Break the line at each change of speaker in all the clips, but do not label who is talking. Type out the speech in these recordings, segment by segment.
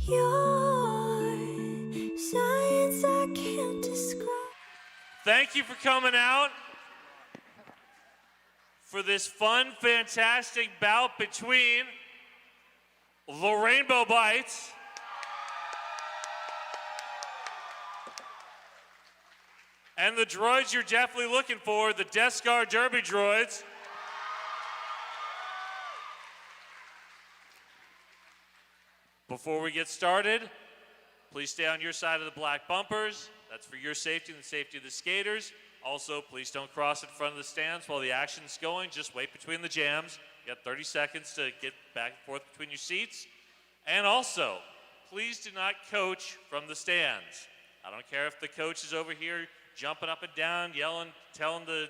Your science I can't describe.
Thank you for coming out for this fun, fantastic bout between the Rainbow Bites and the droids you're definitely looking for, the Death Star Derby droids. Before we get started, please stay on your side of the black bumpers. That's for your safety and the safety of the skaters. Also, please don't cross in front of the stands while the action's going. Just wait between the jams. You got 30 seconds to get back and forth between your seats. And also, please do not coach from the stands. I don't care if the coach is over here jumping up and down, yelling, telling the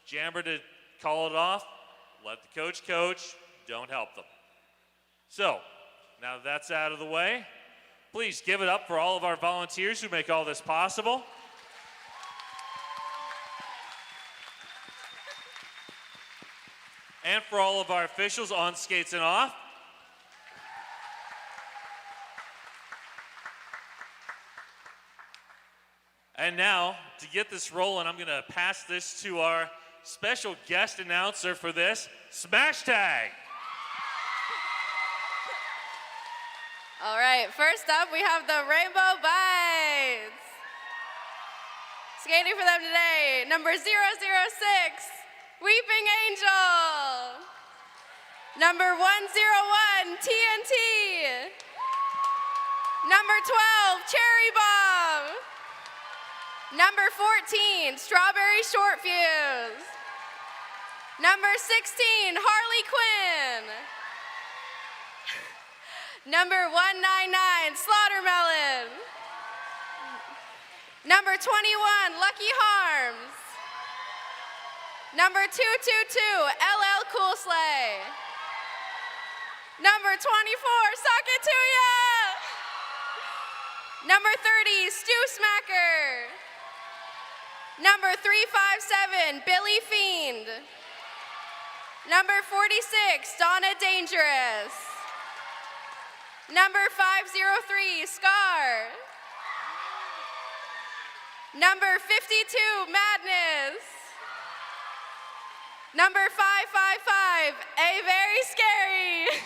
jammer to call it off. Let the coach coach. Don't help them. So, now that that's out of the way, please give it up for all of our volunteers who make all this possible. And for all of our officials on skates and off. And now, to get this rolling, I'm gonna pass this to our special guest announcer for this, Smash Tag.
All right, first up we have the Rainbow Bites. Skating for them today, number 006, Weeping Angel. Number 101, TNT. Number 12, Cherry Bomb. Number 14, Strawberry Short Fuse. Number 16, Harley Quinn. Number 199, Slaughtermelon. Number 21, Lucky Harms. Number 222, LL Cool Slay. Number 24, Suck It To Ya. Number 30, Stu Smacker. Number 357, Billy Fiend. Number 46, Donna Dangerous. Number 503, Scar. Number 52, Madness. Number 555, A Very Scary.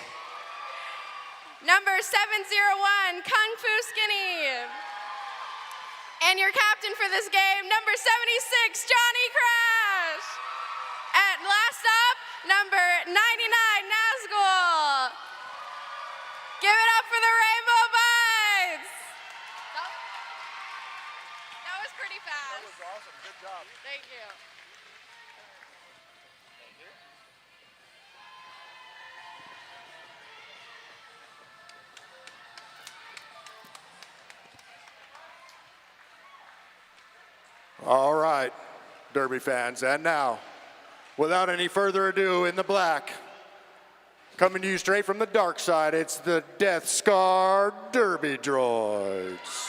Number 701, Kung Fu Skinny. And your captain for this game, number 76, Johnny Crash. And last up, number 99, Nazgul. Give it up for the Rainbow Bites! That was pretty fast.
That was awesome. Good job.
Thank you.
All right, Derby fans. And now, without any further ado, in the black, coming to you straight from the dark side, it's the Death Scar Derby Droids.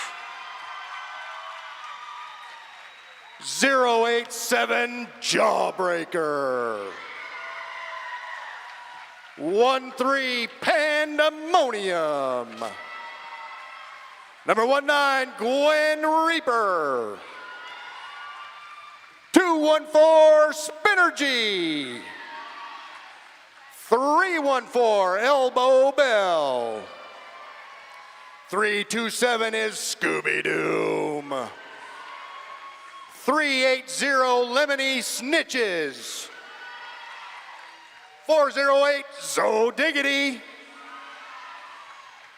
087 Jawbreaker. 13 Pandemonium. Number 19 Gwen Reaper. 214 Spinergy. 314 Elbow Bell. 327 is Scooby Doom. 380 Lemony Snitches. 408 Zo Diggity.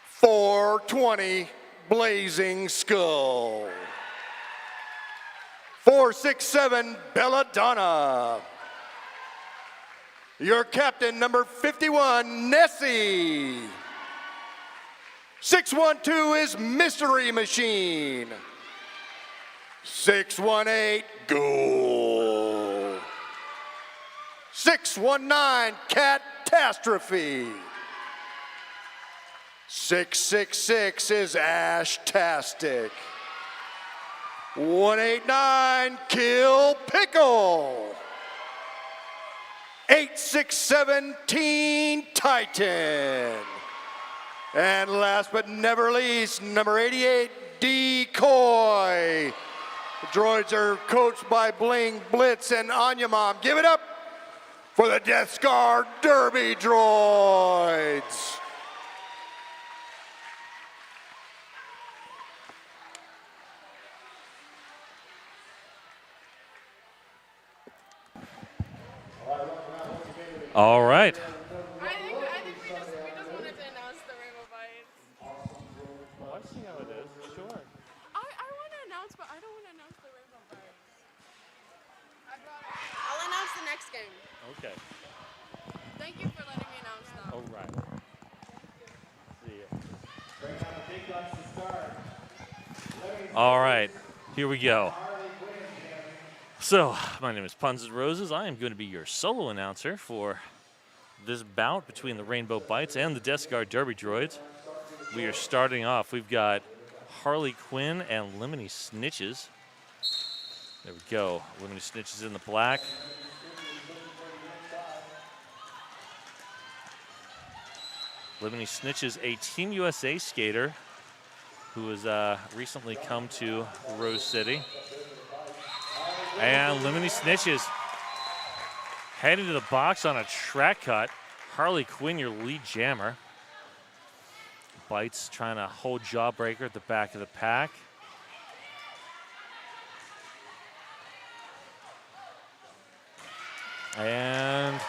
420 Blazing Skull. 467 Belladonna. Your captain, number 51, Nessie. 612 is Mystery Machine. 618, Ghoul. 619, Catastrophe. 666 is Ashtastic. 189, Kill Pickle. 867, Teen Titan. And last but never least, number 88, Decoy. The Droids are coached by Bling, Blitz, and Anya Mom. Give it up for the Death Scar Derby Droids.
All right.
I think we just wanted to announce the Rainbow Bites.
Well, I see how it is. Sure.
I want to announce, but I don't want to announce the Rainbow Bites. I'll announce the next game.
Okay.
Thank you for letting me announce them.
All right. See ya. All right. Here we go. So, my name is Puns and Roses. I am going to be your solo announcer for this bout between the Rainbow Bites and the Death Scar Derby Droids. We are starting off. We've got Harley Quinn and Lemony Snitches. There we go. Lemony Snitches in the black. Lemony Snitches, a Team USA skater who has recently come to Rose City. And Lemony Snitches heading to the box on a track cut. Harley Quinn, your lead jammer. Bites trying to hold Jawbreaker at the back of the pack. And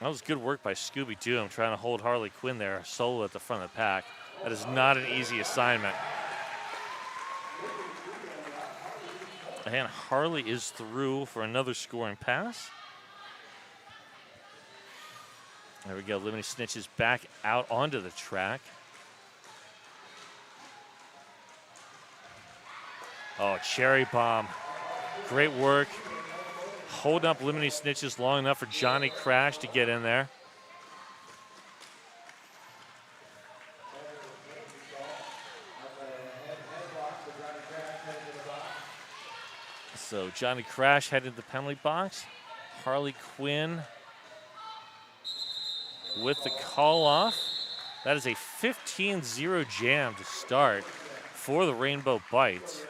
that was good work by Scooby-Doo. I'm trying to hold Harley Quinn there solo at the front of the pack. That is not an easy assignment. And Harley is through for another scoring pass. There we go. Lemony Snitches back out onto the track. Oh, Cherry Bomb. Great work. Holding up Lemony Snitches long enough for Johnny Crash to get in there. So Johnny Crash headed to the penalty box. Harley Quinn with the call off. That is a 15-0 jam to start for the Rainbow Bites.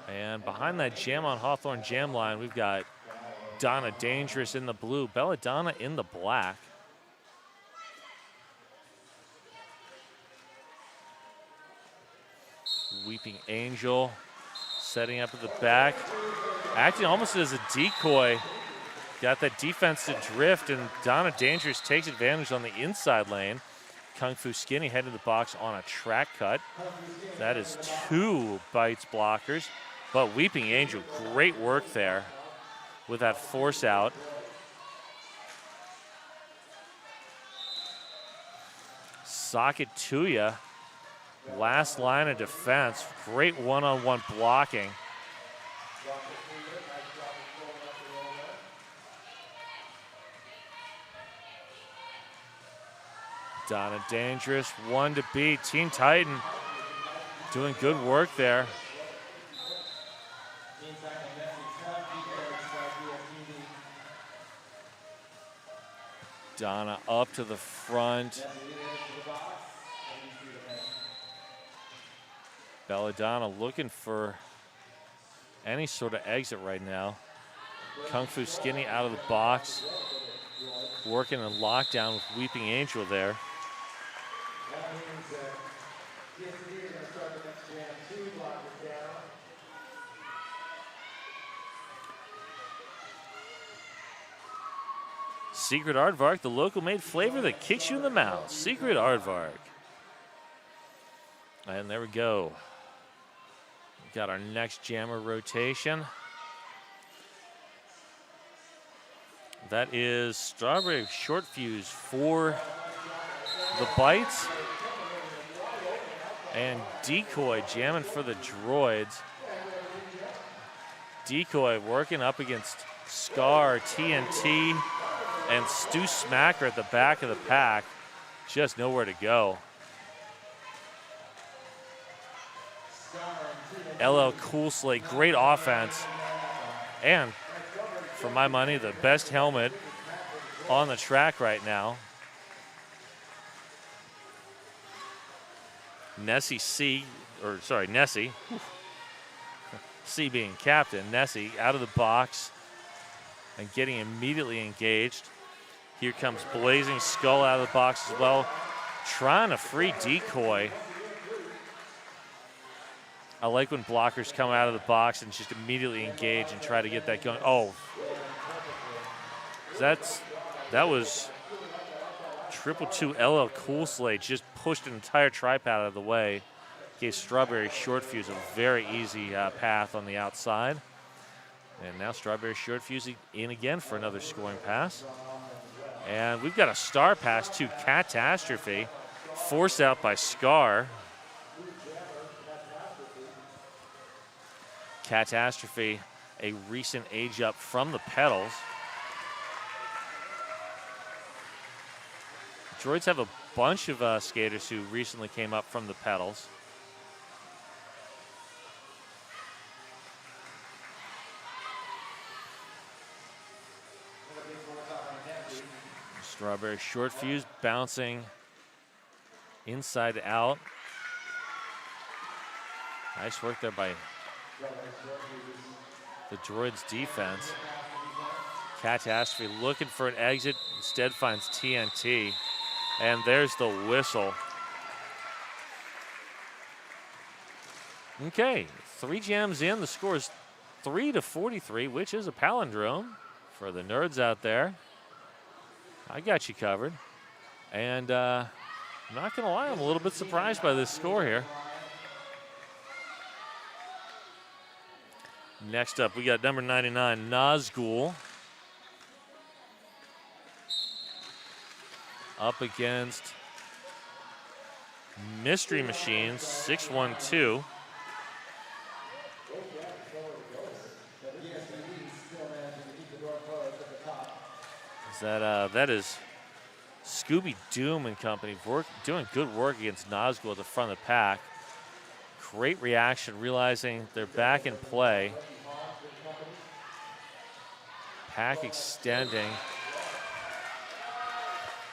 And behind that Jam on Hawthorne jam line, we've got Donna Dangerous in the blue, Belladonna in the black. Weeping Angel setting up at the back, acting almost as a decoy. Got that defense to drift, and Donna Dangerous takes advantage on the inside lane. Kung Fu Skinny headed to the box on a track cut. That is 2 Bites blockers, but Weeping Angel, great work there with that force out. Socket Tuya, last line of defense. Great one-on-one blocking. Donna Dangerous, 1 to beat. Teen Titan doing good work there. Donna up to the front. Belladonna looking for any sort of exit right now. Kung Fu Skinny out of the box. Working in lockdown with Weeping Angel there. Secret Aardvark, the local made flavor that kicks you in the mouth. Secret Aardvark. And there we go. We've got our next jammer rotation. That is Strawberry Short Fuse for the Bites. And Decoy jamming for the Droids. Decoy working up against Scar, TNT, and Stu Smacker at the back of the pack. Just nowhere to go. LL Cool Slate, great offense. And for my money, the best helmet on the track right now. Nessie, C being captain. Nessie out of the box and getting immediately engaged. Here comes Blazing Skull out of the box as well, trying to free decoy. I like when blockers come out of the box and just immediately engage and try to get that going. Oh, that was 222 LL Cool Slate, just pushed an entire tripod out of the way. Gave Strawberry Short Fuse a very easy path on the outside. And now Strawberry Short Fuse in again for another scoring pass. And we've got a star pass to Catastrophe, forced out by Scar. Catastrophe, a recent age up from the pedals. Droids have a bunch of skaters who recently came up from the pedals. Strawberry Short Fuse bouncing inside out. Nice work there by the Droids defense. Catastrophe looking for an exit, instead finds TNT. And there's the whistle. Okay, 3 jams in. The score is 3-43, which is a palindrome for the nerds out there. I got you covered. And I'm not going to lie, I'm a little bit surprised by this score here. Next up, we got number 99, Nazgul. Up against Mystery Machines, 612. That is Scooby Doom and company doing good work against Nazgul at the front of the pack. Great reaction, realizing they're back in play. Pack extending.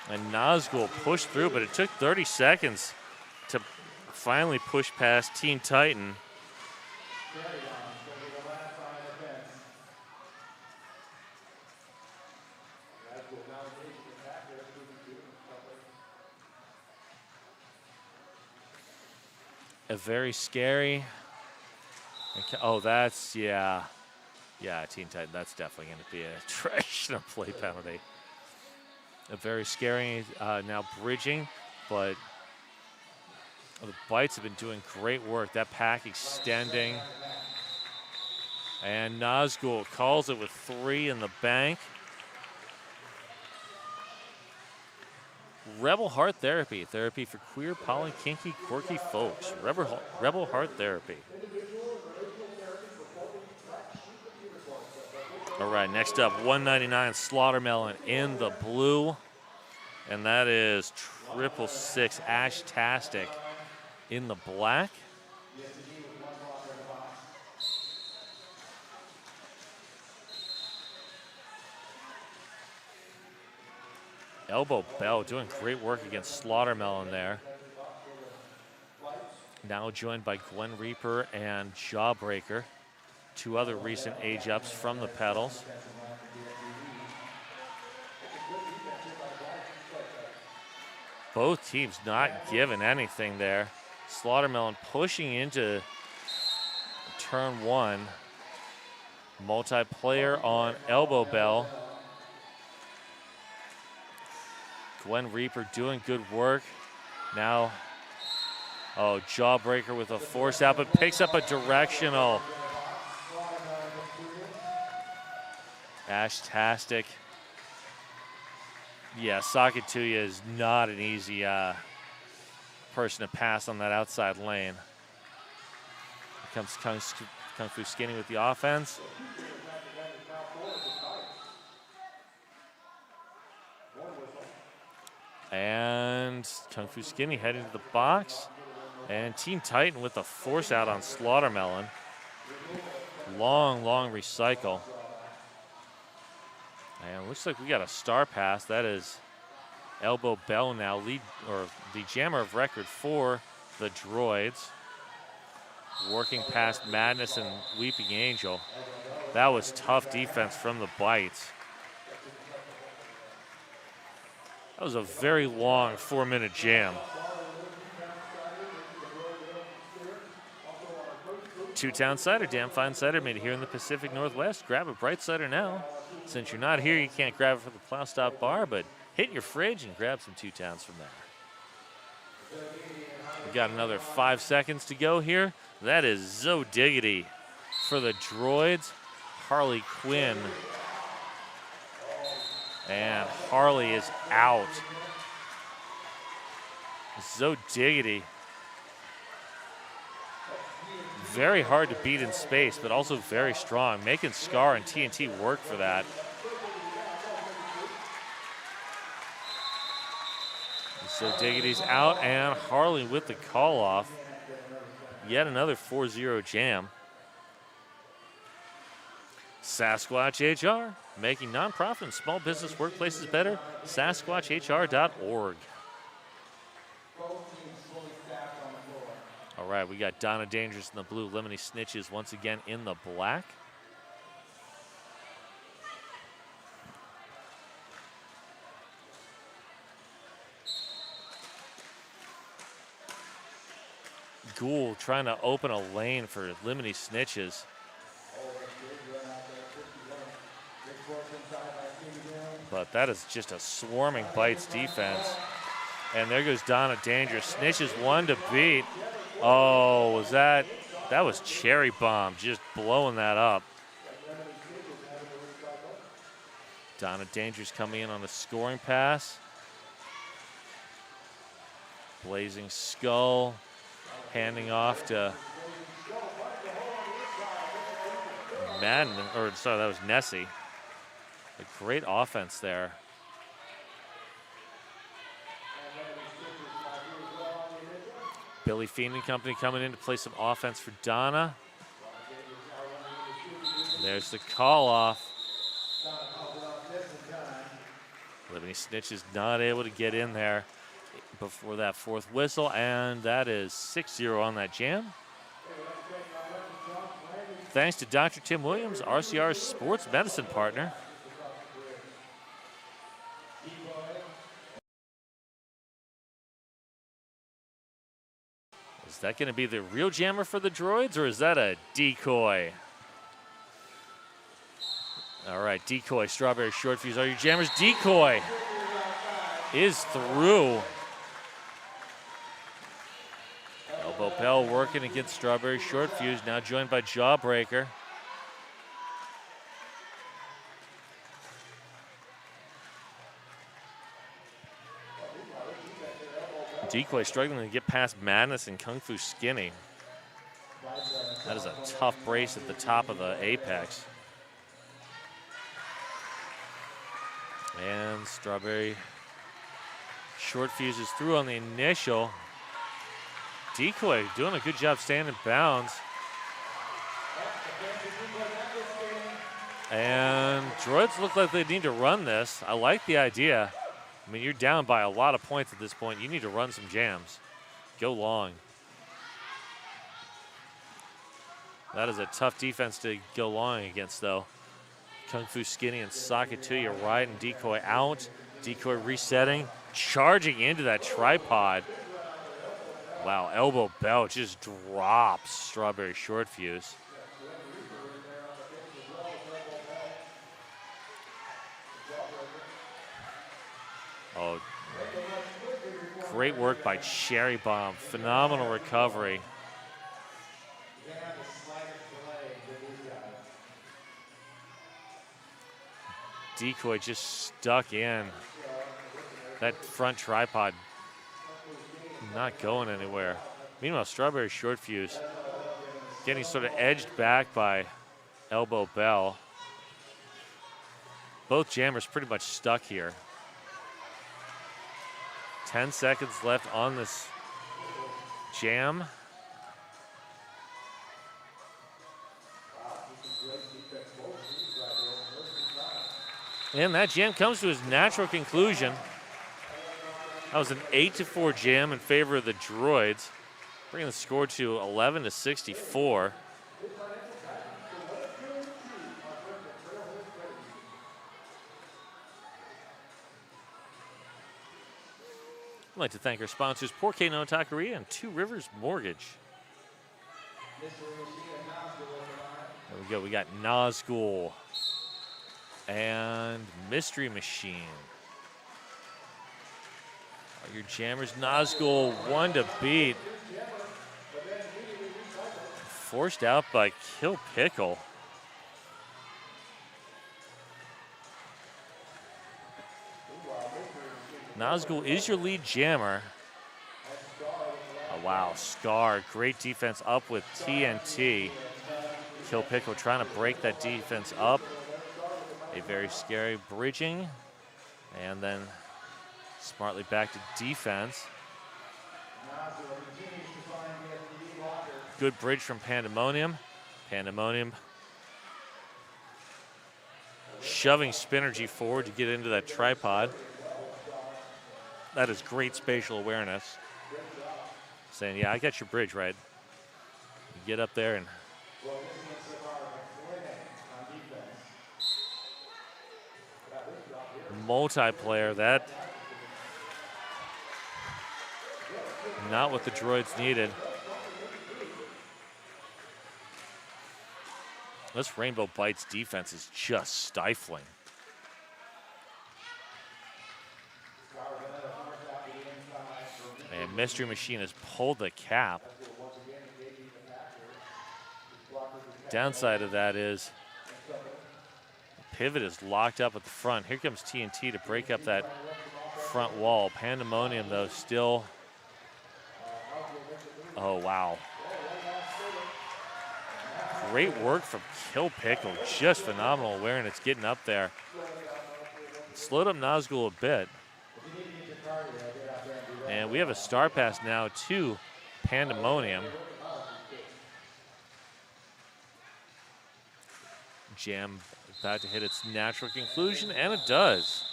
And Nazgul pushed through, but it took 30 seconds to finally push past Teen Titan. A very scary. Oh, that's, yeah. Yeah, Teen Titan, that's definitely going to be a trash and a play penalty. A very scary, now bridging, but the Bites have been doing great work. That pack extending. And Nazgul calls it with 3 in the bank. Rebel Heart Therapy, therapy for queer, poly, kinky, quirky folks. Rebel Heart Therapy. All right, next up, 199 Slaughtermelon in the blue. And that is 666 Ash-tastic in the black. Elbow Bell doing great work against Slaughtermelon there. Now joined by Gwen Reaper and Jawbreaker. 2 other recent age-ups from the pedals. Both teams not giving anything there. Slaughtermelon pushing into turn 1. Multiplayer on Elbow Bell. Gwen Reaper doing good work. Now, Jawbreaker with a force out, but picks up a directional. Ash-tastic. Yeah, Sakatuya is not an easy person to pass on that outside lane. Here comes Kung Fu Skinny with the offense. And Kung Fu Skinny heading to the box. And Teen Titan with the force out on Slaughtermelon.
long, long recycle. And looks like we got a star pass. That is Elbow Bell now, lead or the jammer of record for the Droids. Working past Madness and Weeping Angel. That was tough defense from the Bites. That was a very long 4-minute jam. Two-Town Cider, damn fine cider made here in the Pacific Northwest. Grab a Bright Cider now. Since you're not here, you can't grab it from the Plow Stop bar, but hit your fridge and grab some Two-Towns from there. We got another 5 seconds to go here. That is Zo Diggity for the Droids. Harley Quinn. And Harley is out. Zo Diggity. Very hard to beat in space, but also very strong. Making Scar and TNT work for that. So Diggity's out, and Harley with the call off. Yet another 4-0 jam. Sasquatch HR, making nonprofit and small business workplaces better. SasquatchHR.org. All right, we got Donna Dangerous in the blue, Lemony Snitches once again in the black. Ghoul trying to open a lane for Lemony Snitches. But that is just a swarming Bites defense. And there goes Donna Dangerous. Snitches one to beat. Oh, was that was Cherry Bomb just blowing that up. Donna Dangerous coming in on the scoring pass. Blazing Skull handing off to Madden, or sorry, that was Nessie. A great offense there. Billy Fiend and company coming in to play some offense for Donna. There's the call off. Lemony Snitch is not able to get in there before that fourth whistle, and that is 6-0 on that jam. Thanks to Dr. Tim Williams, RCR's sports medicine partner. Is that going to be the real jammer for the Droids, or is that a decoy? All right, decoy, Strawberry Short Fuse. Are your jammers? Decoy is through. Elbow Bell working against Strawberry Short Fuse, now joined by Jawbreaker. Decoy struggling to get past Madness and Kung Fu Skinny. That is a tough brace at the top of the apex. And Strawberry Short Fuse is through on the initial. Decoy doing a good job staying in bounds. And Droids look like they need to run this. I like the idea. I mean, you're down by a lot of points at this point. You need to run some jams. Go long. That is a tough defense to go long against, though. Kung Fu Skinny and sock it to you right, and Decoy out. Decoy resetting, charging into that tripod. Wow, Elbow Bell just drops Strawberry Short Fuse. Oh, great work by Cherry Bomb. Phenomenal recovery. Decoy just stuck in. That front tripod not going anywhere. Meanwhile, Strawberry Short Fuse getting sort of edged back by Elbow Bell. Both jammers pretty much stuck here. 10 seconds left on this jam. And that jam comes to its natural conclusion. That was an 8-4 jam in favor of the Droids, bringing the score to 11-64. I'd like to thank our sponsors, Porque No Taqueria and Two Rivers Mortgage. There we go. We got Nazgul and Mystery Machine. Are your jammers? Nazgul, one to beat. Forced out by Kill Pickle. Nazgul is your lead jammer. Oh, wow, Scar, great defense up with TNT. Kill Pickle trying to break that defense up. A very scary bridging. And then smartly back to defense. Good bridge from Pandemonium. Pandemonium shoving Spinergy forward to get into that tripod. That is great spatial awareness. Saying, yeah, I got your bridge right. You get up there and multiplayer, that not what the Droids needed. This Rainbow Bites defense is just stifling. And Mystery Machine has pulled the cap. Downside of that is Pivot is locked up at the front. Here comes TNT to break up that front wall. Pandemonium, though, still. Oh, wow. Great work from Kill Pickle. Just phenomenal awareness getting up there. Slowed up Nazgul a bit. And we have a star pass now to Pandemonium. Jam about to hit its natural conclusion, and it does.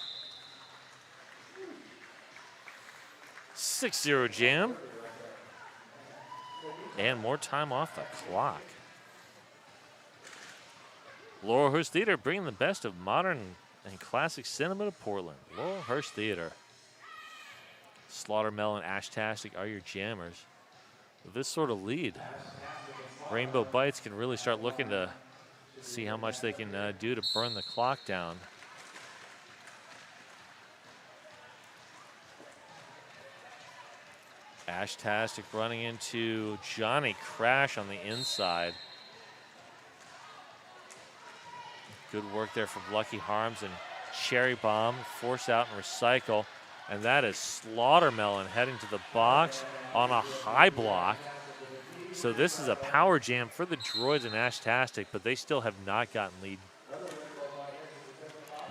6-0 jam. And more time off the clock. Laurelhurst Theater bringing the best of modern and classic cinema to Portland. Laurelhurst Theater. Slaughtermelon, Ashtastic are your jammers. With this sort of lead, Rainbow Bites can really start looking to see how much they can do to burn the clock down. Ashtastic running into Johnny Crash on the inside. Good work there from Lucky Harms and Cherry Bomb. Force out and recycle. And that is Slaughtermelon heading to the box on a high block. So this is a power jam for the Droids and Ashtastic, but they still have not gotten lead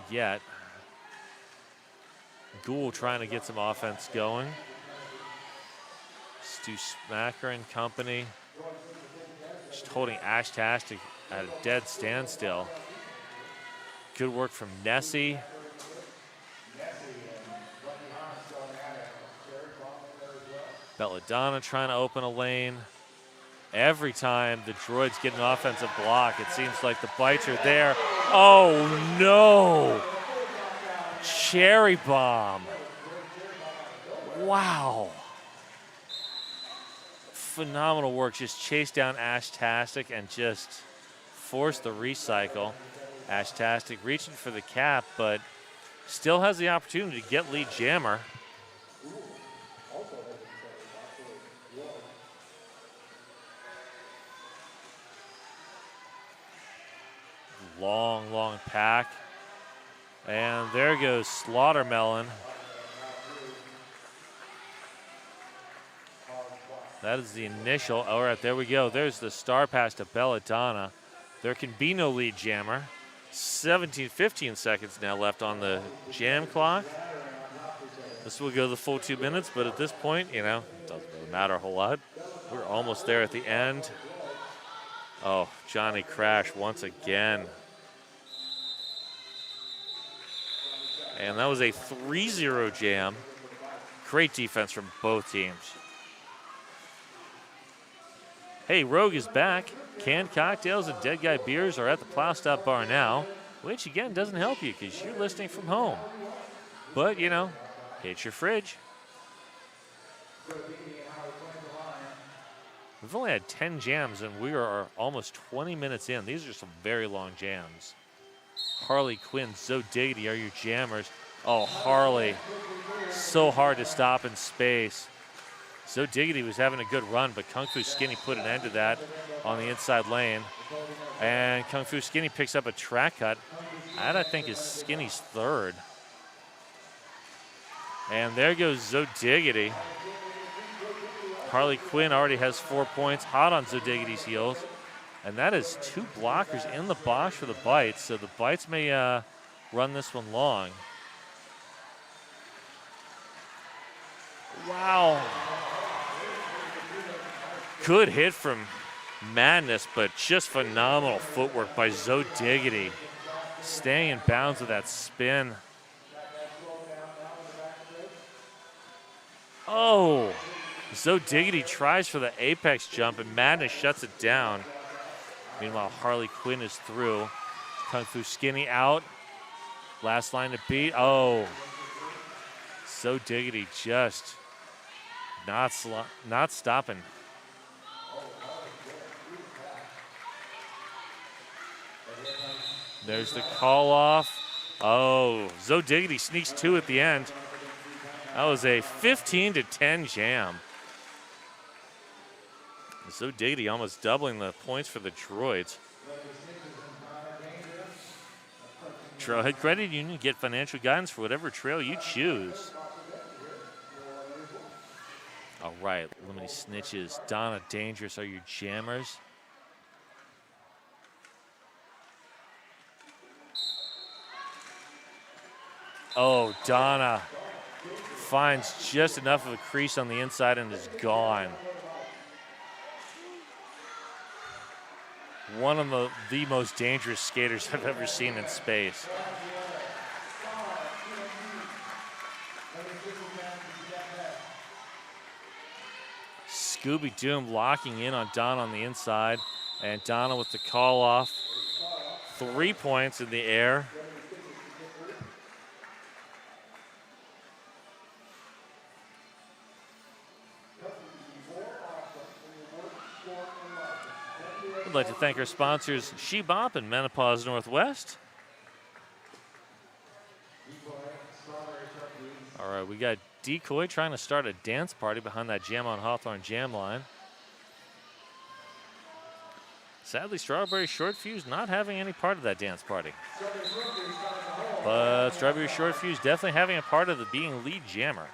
yet. Ghoul trying to get some offense going. Stu Smacker and company just holding Ashtastic at a dead standstill. Good work from Nessie. Belladonna trying to open a lane. Every time the Droids get an offensive block, it seems like the Bites are there. Oh no! Cherry Bomb. Wow. Phenomenal work. Just chase down Ashtastic and just force the recycle. Ashtastic reaching for the cap, but still has the opportunity to get lead jammer. Long pack. And there goes Slaughtermelon. That is the initial. All right, there we go. There's the star pass to Belladonna. There can be no lead jammer. 15 seconds now left on the jam clock. This will go the full 2 minutes, but at this point, you know, it doesn't really matter a whole lot. We're almost there at the end. Oh, Johnny Crash once again. And that was a 3-0 jam. Great defense from both teams. Hey, Rogue is back. Canned cocktails and Dead Guy beers are at the Plow Stop Bar now, which again doesn't help you because you're listening from home. But, you know, hit your fridge. We've only had 10 jams and we are almost 20 minutes in. These are some very long jams. Harley Quinn, Zo Diggity are your jammers. Oh, Harley, so hard to stop in space. Zo Diggity was having a good run, but Kung Fu Skinny put an end to that on the inside lane. And Kung Fu Skinny picks up a track cut. That, I think, is Skinny's third. And there goes Zo Diggity. Harley Quinn already has 4 points, hot on Zo Diggity's heels. And that is 2 blockers in the box for the Bites, so the Bites may run this one long. Wow. Good hit from Madness, but just phenomenal footwork by Zo Diggity. Staying in bounds with that spin. Oh, Zo Diggity tries for the apex jump, and Madness shuts it down. Meanwhile, Harley Quinn is through. Kung Fu Skinny out. Last line to beat. Oh, Zo Diggity just not stopping. There's the call off. Oh, Zo Diggity sneaks 2 at the end. That was a 15-10 jam. Zo Diggity almost doubling the points for the Droids. Trailhead Credit Union, get financial guidance for whatever trail you choose. All right, Limited Snitches. Donna Dangerous are your jammers. Oh, Donna finds just enough of a crease on the inside and is gone. One of the most dangerous skaters I've ever seen in space. Scooby Doom locking in on Donna on the inside, and Donna with the call off. 3 points in the air. We'd like to thank our sponsors, She-Bop and Menopause Northwest. All right, we got Decoy trying to start a dance party behind that Jam on Hawthorne jam line. Sadly, Strawberry Short Fuse not having any part of that dance party. But Strawberry Short Fuse definitely having a part of the being lead jammer.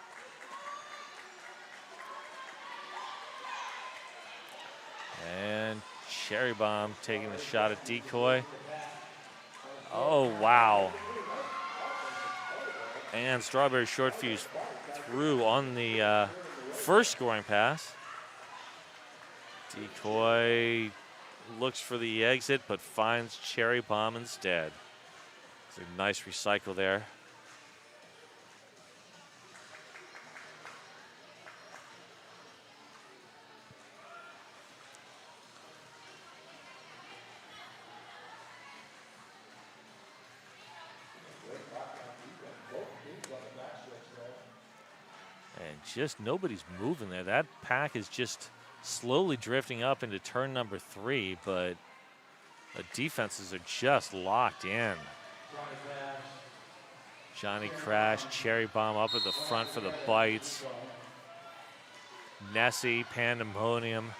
And Cherry Bomb taking the shot at Decoy. Oh, wow. And Strawberry Short Fuse through on the first scoring pass. Decoy looks for the exit, but finds Cherry Bomb instead. It's a nice recycle there. And just nobody's moving there. That pack is just slowly drifting up into turn number 3, but the defenses are just locked in. Johnny Crash, Cherry Bomb up at the front for the Bites. Nessie, Pandemonium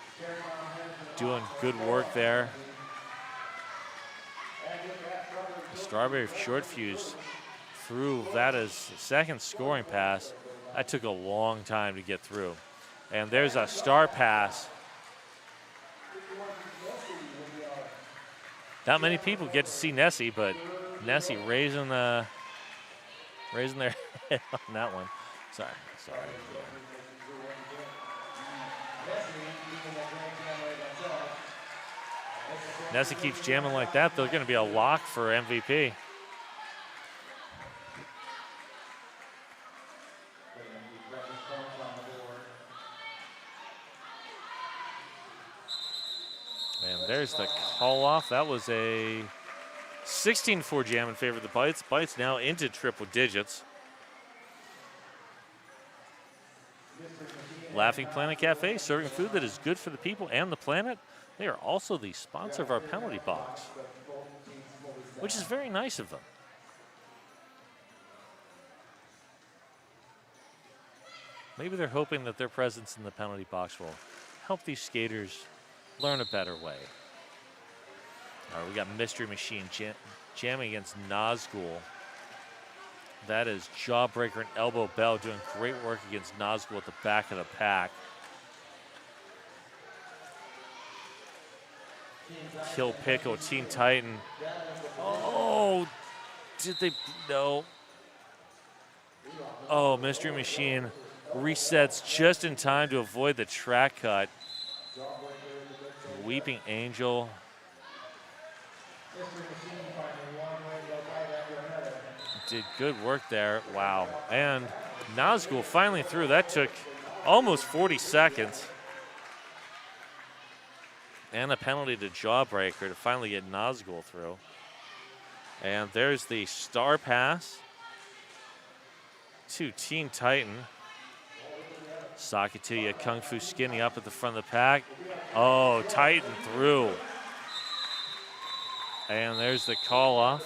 doing good work there. Strawberry Short Fuse through that as the second scoring pass. That took a long time to get through. And there's a star pass. Not many people get to see Nessie, but Nessie raising their head on that one. Sorry. Nessie keeps jamming like that, they're going to be a lock for MVP. there's the call off. That was a 16-4 jam in favor of the Bites. Bites now into triple digits. Laughing Planet Cafe, serving food that is good for the people and the planet. They are also the sponsor of our penalty box, which is very nice of them. Maybe they're hoping that their presence in the penalty box will help these skaters learn a better way. All right, we got Mystery Machine jamming against Nazgul. That is Jawbreaker and Elbow Bell doing great work against Nazgul at the back of the pack. Kill Pickle, Teen Titan. Oh, did they? No. Oh, Mystery Machine resets just in time to avoid the track cut. Weeping Angel. Did good work there. Wow. And Nazgul finally through. That took almost 40 seconds. And a penalty to Jawbreaker to finally get Nazgul through. And there's the star pass to Teen Titan. Sakatiya Kung Fu Skinny up at the front of the pack. Oh, Titan through. And there's the call off.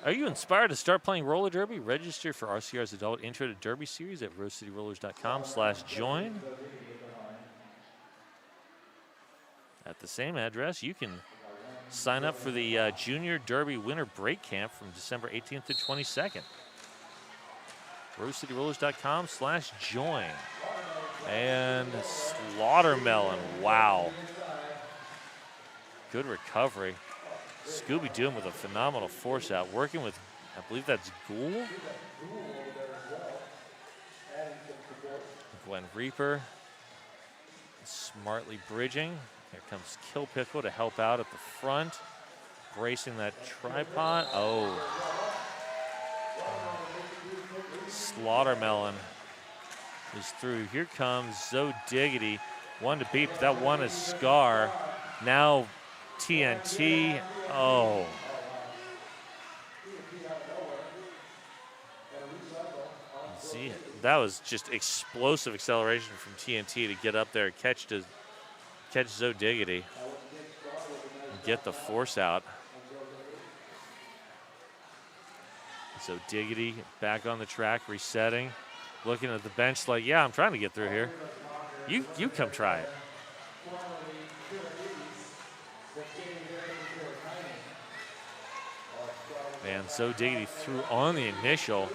Are you inspired to start playing roller derby? Register for RCR's Adult Intro to Derby Series at rosecityrollers.com/join. At the same address, you can sign up for the Junior Derby Winter Break Camp from December 18th to 22nd. rosecityrollers.com/join. And Slaughtermelon, wow. Good recovery. Scooby Doom with a phenomenal force out, working with, I believe that's Ghoul. Gwen Reaper, smartly bridging. Here comes Kill Pickle to help out at the front, bracing that tripod. Oh. Slaughtermelon is through. Here comes Zo Diggity. One to beat, but that one is Scar. Now TNT. Oh. See, that was just explosive acceleration from TNT to get up there and catch Zo Diggity and get the force out. So Diggity back on the track, resetting, looking at the bench like, yeah, I'm trying to get through here. You come try it. And so Diggity threw on the initial.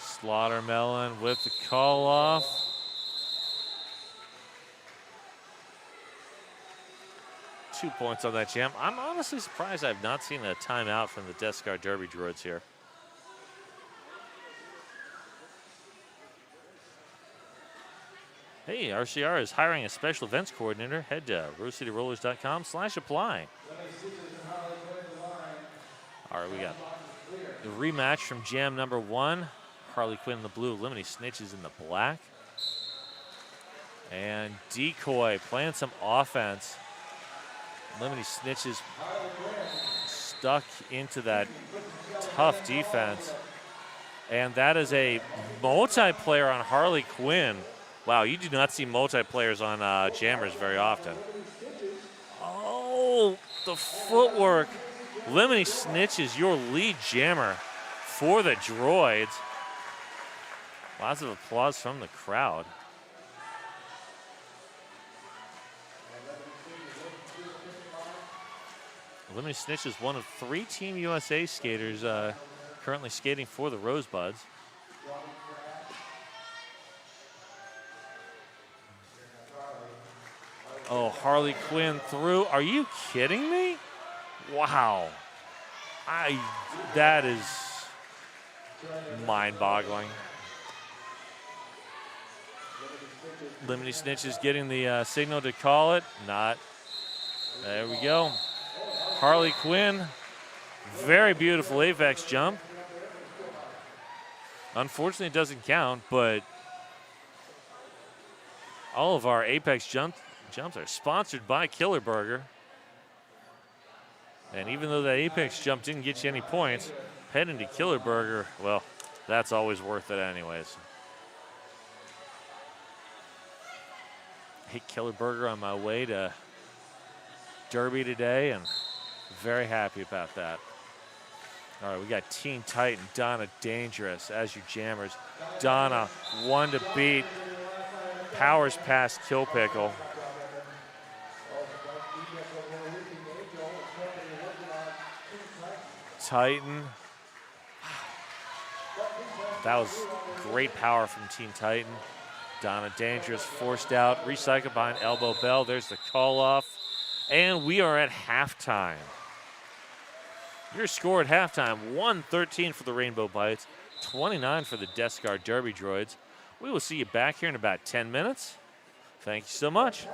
Slaughtermelon with the call off. Two points on that jam. I'm honestly surprised I've not seen a timeout from the Death Scar Derby Droids here. Hey, RCR is hiring a special events coordinator. Head to rosecityrollers.com/apply. All right, we got the rematch from jam number 1. Harley Quinn in the blue, Lemony Snitches in the black. And Decoy playing some offense. Lemony Snitches stuck into that tough defense. And that is a multiplayer on Harley Quinn. Wow, you do not see multiplayers on jammers very often. Oh, the footwork. Lemony Snitches, your lead jammer for the Droids. Lots of applause from the crowd. Lemony Snitch is one of 3 Team USA skaters currently skating for the Rosebuds. Oh, Harley Quinn through. Are you kidding me? Wow. That is mind-boggling. Lemony Snitch is getting the signal to call it. Not. There we go. Harley Quinn Very beautiful apex jump. Unfortunately, it doesn't count, but all of our apex jumps are sponsored by Killer Burger. And even though that apex jump didn't get you any points, heading to Killer Burger, well, that's always worth it anyways. Hit Killer Burger on my way to Derby today, and very happy about that. All right, we got Teen Titan, Donna Dangerous as your jammers. Donna, one to beat, powers past Kill Pickle. Titan. That was great power from Teen Titan. Donna Dangerous forced out, recycled by an elbow bell. There's the call off. And we are at halftime. Your score at halftime, 113 for the Rainbow Bites, 29 for the Death Guard Derby Droids. We will see you back here in about 10 minutes. Thank you so much.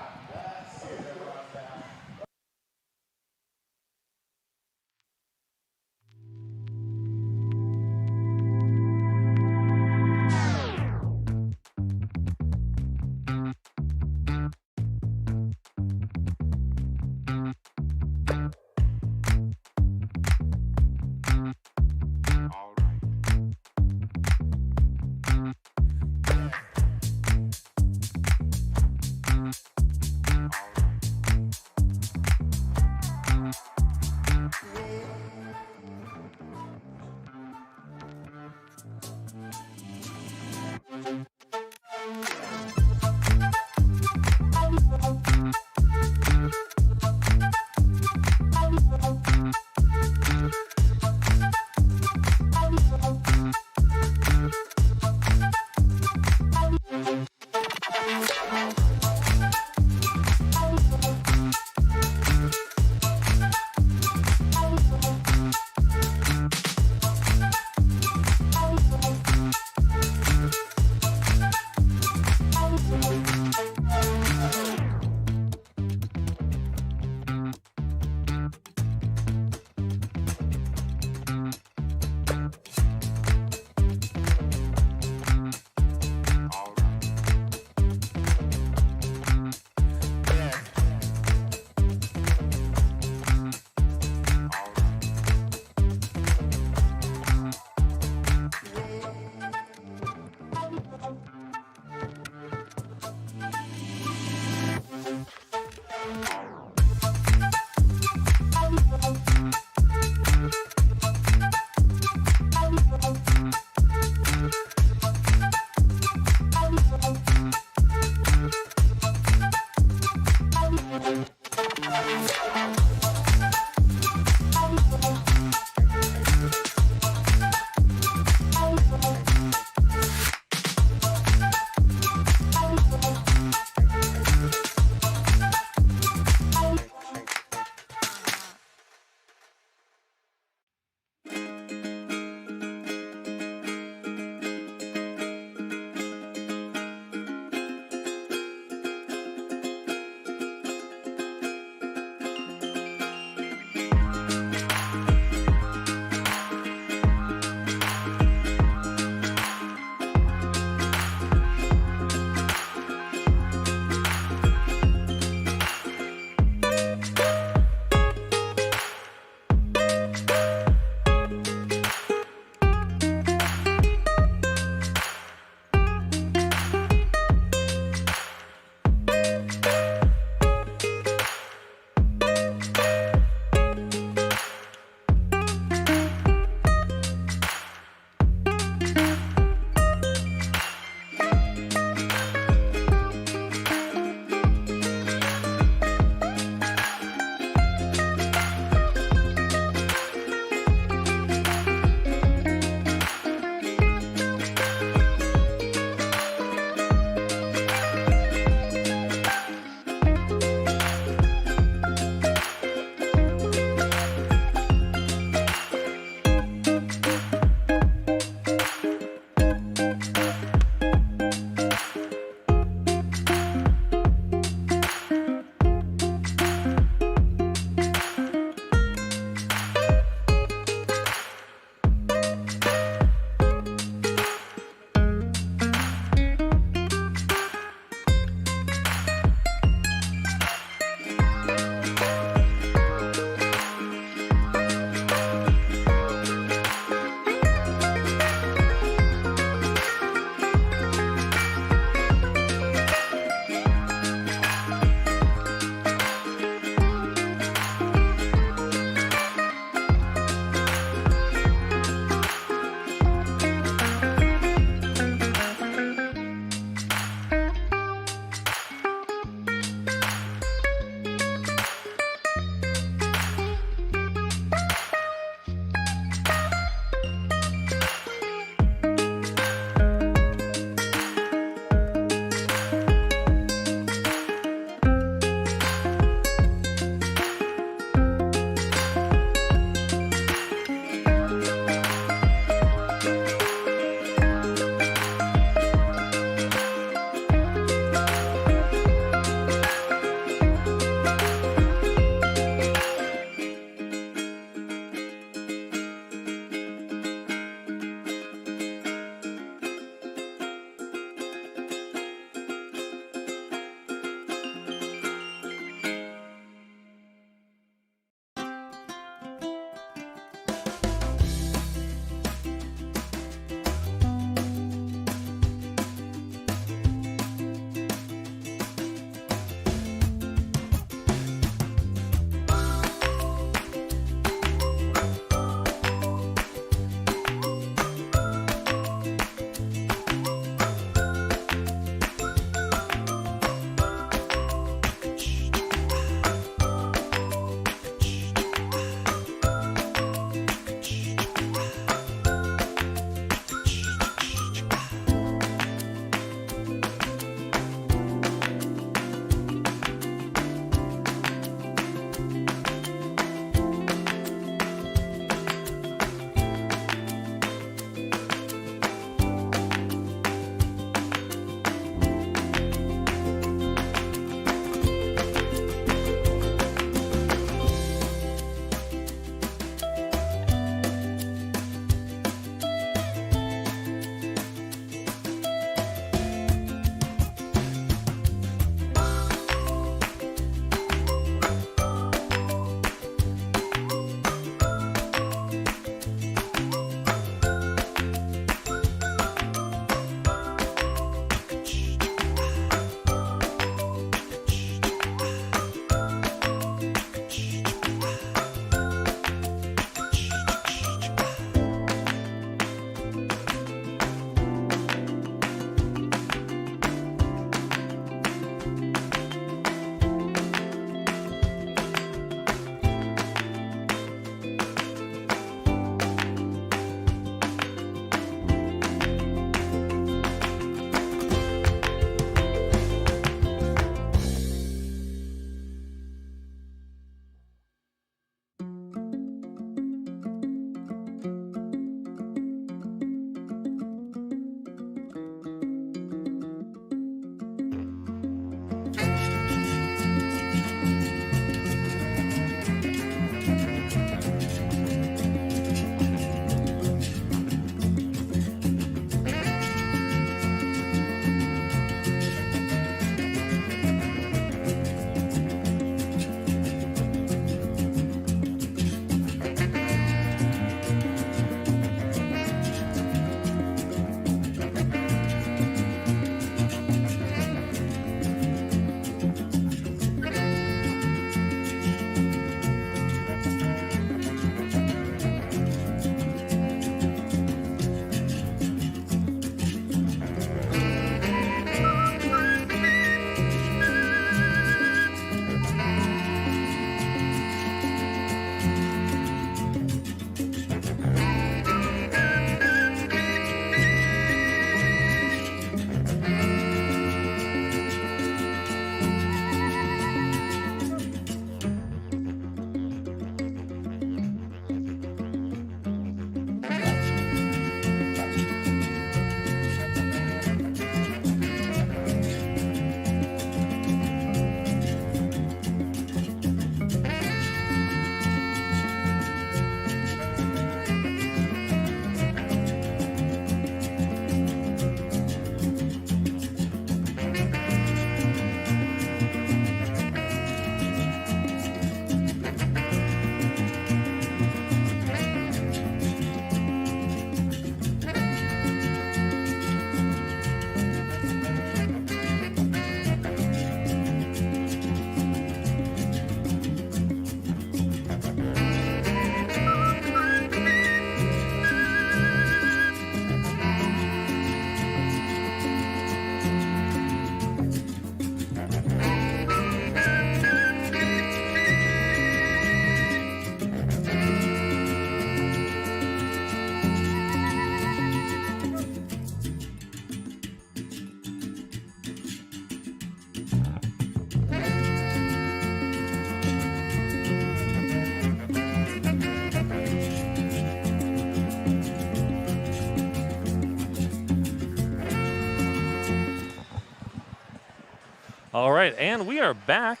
All right, and we are back.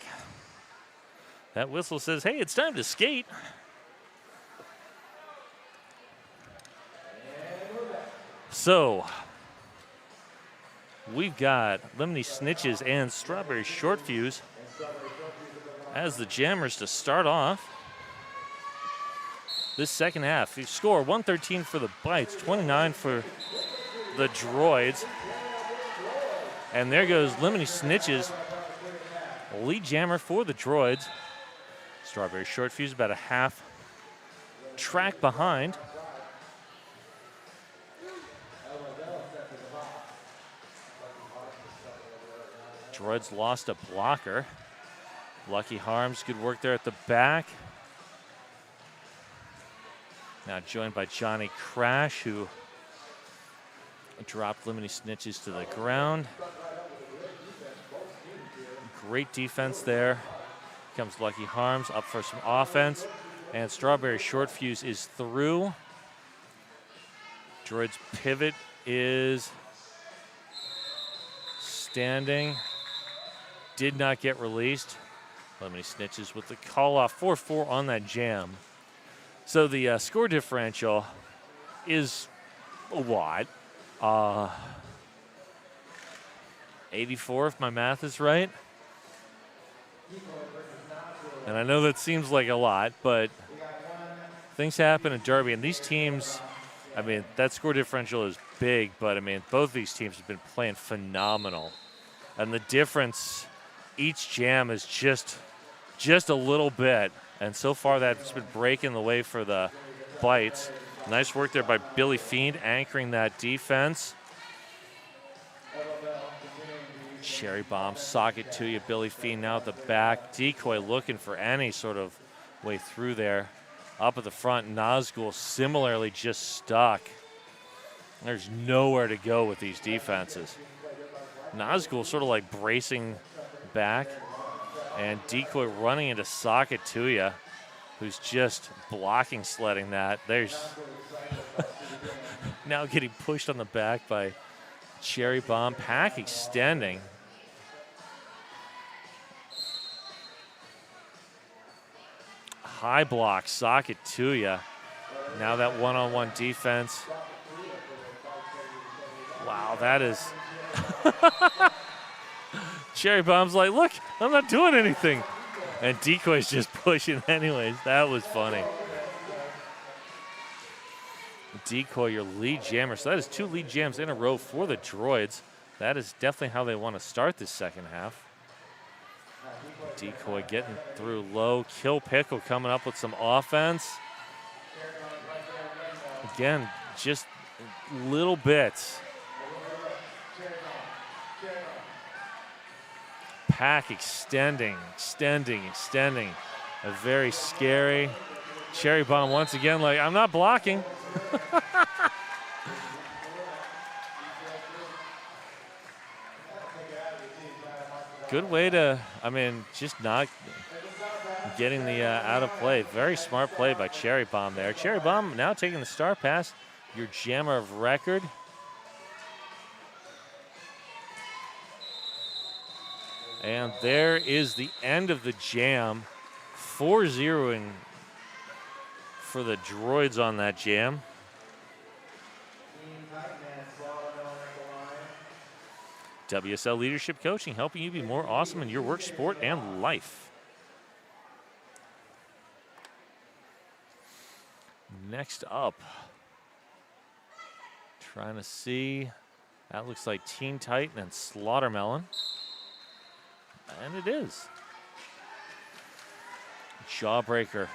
That whistle says, hey, it's time to skate. So, we've got Lemony Snitches and Strawberry Short Fuse as the jammers to start off this second half. You score 113 for the Bites, 29 for the Droids. And there goes Lemony Snitches, lead jammer for the Droids. Strawberry Short Fuse about a half track behind. Droids lost a blocker. Lucky Harms, good work there at the back. Now joined by Johnny Crash, who dropped Lemony Snitches to the ground. Great defense there. Comes Lucky Harms up for some offense. And Strawberry Short Fuse is through. Droid's pivot is standing. Did not get released. Lemony Snitches with the call off 4-4 on that jam. So the score differential is a lot. 84 if my math is right. And I know that seems like a lot, but things happen in Derby. And these teams, I mean, that score differential is big, but I mean, both these teams have been playing phenomenal. And the difference each jam is just a little bit. And so far that's been breaking the way for the Bites. Nice work there by Billy Fiend anchoring that defense. Cherry Bomb, sock it to you. Billy Fiend now at the back. Decoy looking for any sort of way through there. Up at the front, Nazgul similarly just stuck. There's nowhere to go with these defenses. Nazgul sort of like bracing back. And Decoy running into Socket Tuya, who's just blocking sledding that. There's now getting pushed on the back by Cherry Bomb. Pack extending. High block, Socket Tuya. Now that one-on-one defense. Wow, that is... Cherry Bomb's like, look, I'm not doing anything. And Decoy's just pushing anyways. That was funny. Decoy, your lead jammer. So that is 2 lead jams in a row for the Droids. That is definitely how they want to start this second half. Decoy getting through low. Kill Pickle coming up with some offense. Again, just little bits. Pack extending. A very scary. Cherry Bomb once again like, I'm not blocking. Good way to, I mean, just not getting the out of play. Very smart play by Cherry Bomb there. Cherry Bomb now taking the star pass, your jammer of record. And there is the end of the jam. 4-0ing for the Droids on that jam. WSL Leadership Coaching, helping you be more awesome in your work, sport, and life. Next up, trying to see, that looks like Teen Titan and Slaughtermelon. And it is. Jawbreaker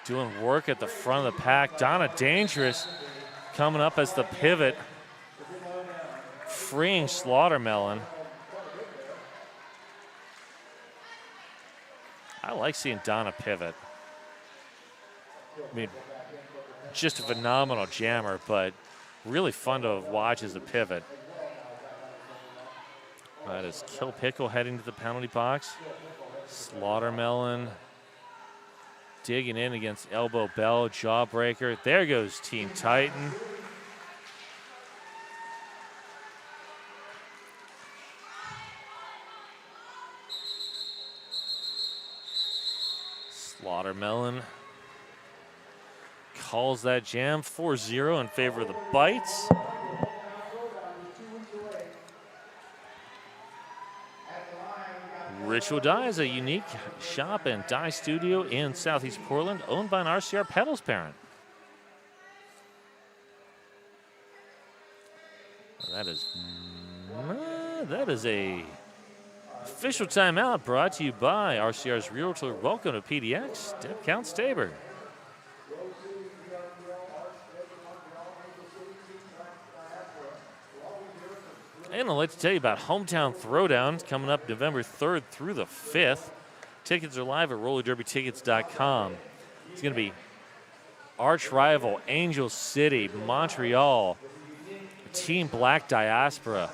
doing work at the front of the pack. Donna Dangerous coming up as the pivot, freeing Slaughtermelon. I like seeing Donna pivot. I mean, just a phenomenal jammer, but really fun to watch as a pivot. That is Kill Pickle heading to the penalty box. Slaughtermelon digging in against Elbow Bell, Jawbreaker. There goes Teen Titan. Watermelon calls that jam 4-0 in favor of the Bites. Ritual Dye is a unique shop and dye studio in Southeast Portland, owned by an RCR Pedals parent. That is a official timeout brought to you by RCR's Realtor. Welcome to PDX, Deb Count Staber. And I'd like to tell you about Hometown Throwdown coming up November 3rd through the 5th. Tickets are live at rollerderbytickets.com. It's going to be arch rival Angel City, Montreal, Team Black Diaspora,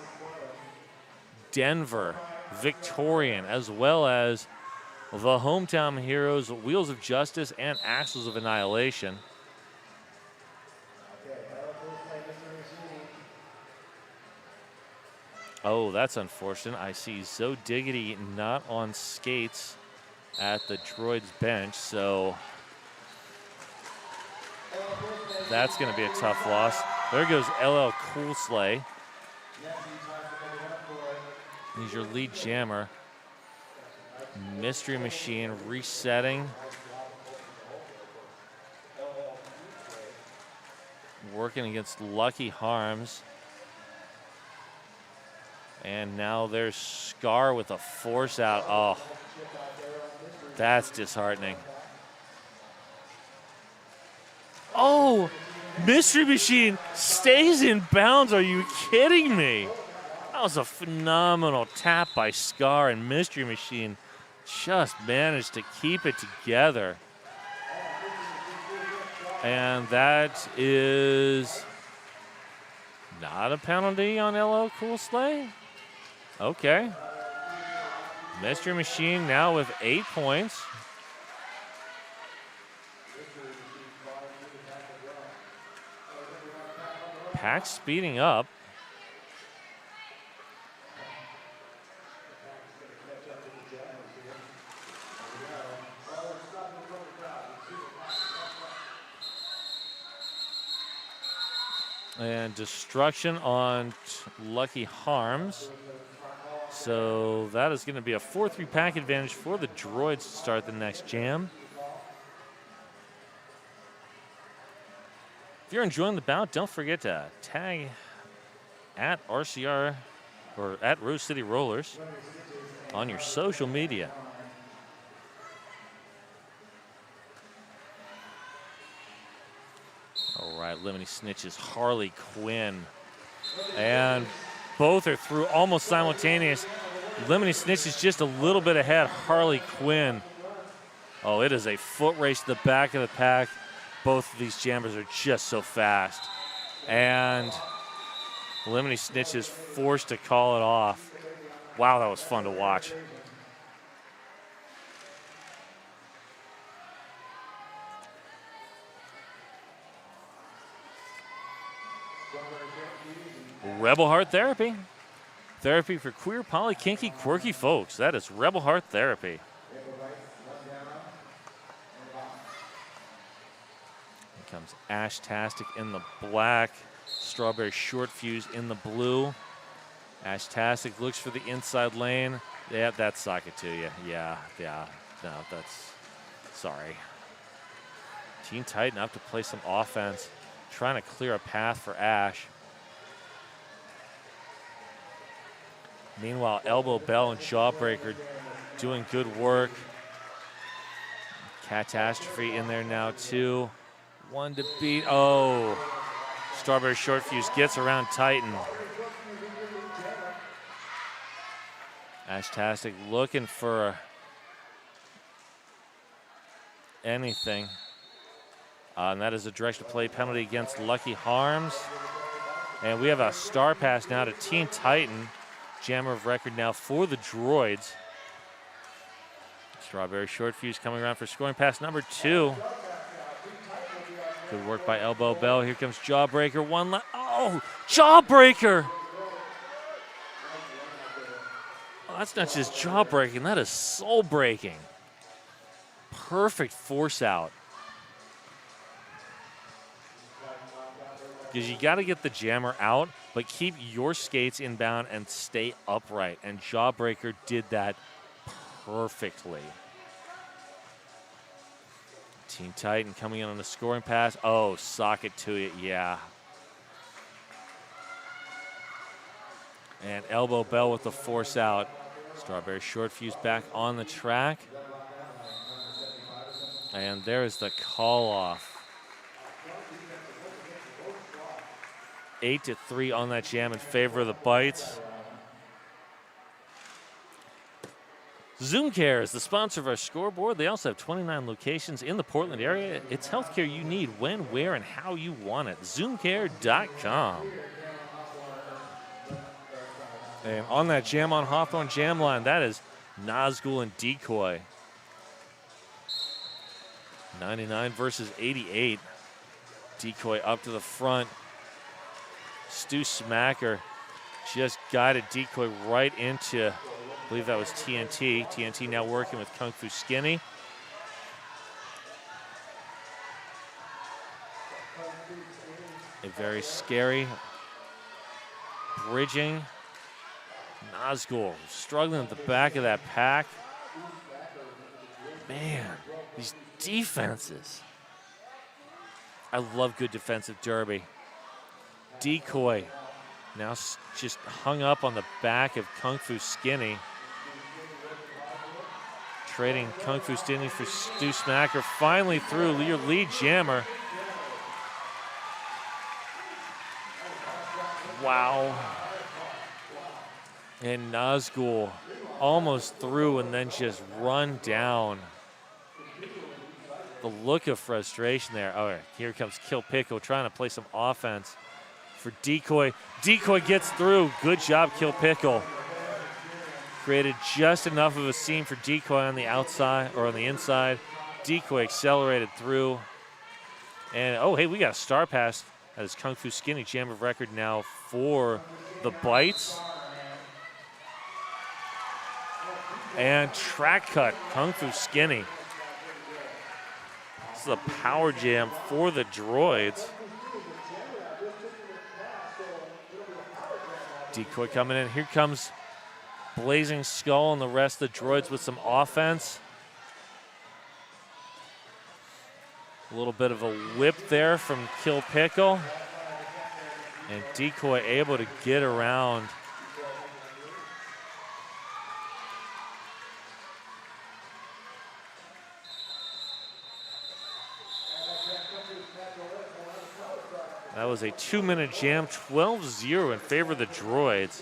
Denver, Victorian, as well as the hometown heroes Wheels of Justice and Axles of Annihilation. Oh, that's unfortunate. I see Zoe Diggity not on skates at the Droids bench, so that's going to be a tough loss. There goes LL Coolslay. He's your lead jammer. Mystery Machine resetting. Working against Lucky Harms. And now there's Scar with a force out. Oh, that's disheartening. Oh, Mystery Machine stays in bounds. Are you kidding me? That was a phenomenal tap by Scar, and Mystery Machine just managed to keep it together. And that is not a penalty on LL Coolslay. Okay. Mystery Machine now with 8 points. Pack speeding up. And destruction on Lucky Harms. So that is going to be a 4-3 pack advantage for the Droids to start the next jam. If you're enjoying the bout, don't forget to tag at RCR or at Rose City Rollers on your social media. All right, Lemony Snitches, Harley Quinn. And both are through almost simultaneous. Lemony Snitches just a little bit ahead. Harley Quinn. Oh, it is a foot race to the back of the pack. Both of these jammers are just so fast. And Lemony Snitches forced to call it off. Wow, that was fun to watch. Rebel Heart Therapy. Therapy for queer, poly, kinky, quirky folks. That is Rebel Heart Therapy. Here comes Ash-tastic in the black. Strawberry Short Fuse in the blue. Ash-tastic looks for the inside lane. Yeah, that's socket to you. Yeah. No, that's... Sorry. Teen Titan up to play some offense. Trying to clear a path for Ash. Meanwhile, Elbow Bell and Jawbreaker doing good work. Catastrophe in there now, too. One to beat. Oh, Strawberry Short Fuse gets around Titan. Ash-tastic looking for anything. And that is a direction to play penalty against Lucky Harms. And we have a star pass now to Teen Titan. Jammer of record now for the Droids. Strawberry Short Fuse coming around for scoring pass number 2. Good work by Elbow Bell. Here comes Jawbreaker. Oh, Jawbreaker! Oh, that's not just jaw breaking, that is soul breaking. perfect force out. Because you got to get the jammer out, but keep your skates inbound and stay upright. And Jawbreaker did that perfectly. Team Titan coming in on the scoring pass. Oh, sock it to it, yeah. And Elbow Bell with the force out. Strawberry Short Fuse back on the track. And there's the call off. 8-3 on that jam in favor of the Bites. Zoom Care is the sponsor of our scoreboard. They also have 29 locations in the Portland area. It's healthcare you need when, where, and how you want it. ZoomCare.com. And on that Jam on Hawthorne jam line, that is Nazgul and Decoy. 99 versus 88. Decoy up to the front. Stu Smacker just guided Decoy right into, I believe that was TNT. TNT now working with Kung Fu Skinny. A very scary bridging. Nazgul struggling at the back of that pack. Man, these defenses. I love good defensive derby. Decoy now just hung up on the back of Kung Fu Skinny. Trading Kung Fu Skinny for Stu Smacker. Finally through your lead jammer. Wow. And Nazgul almost through and then just run down. The look of frustration there. All right, here comes Kill Pickle trying to play some offense for Decoy. Decoy gets through. Good job, Kill Pickle. Created just enough of a seam for Decoy on the outside or on the inside. Decoy accelerated through. And oh, hey, we got a star pass. That is Kung Fu Skinny, jam of record now for the Bites. And track cut, Kung Fu Skinny. This is a power jam for the Droids. Decoy coming in. Here comes Blazing Skull and the rest of the Droids with some offense. A little bit of a whip there from Kill Pickle. And Decoy able to get around. That was a 2-minute jam, 12-0 in favor of the Droids.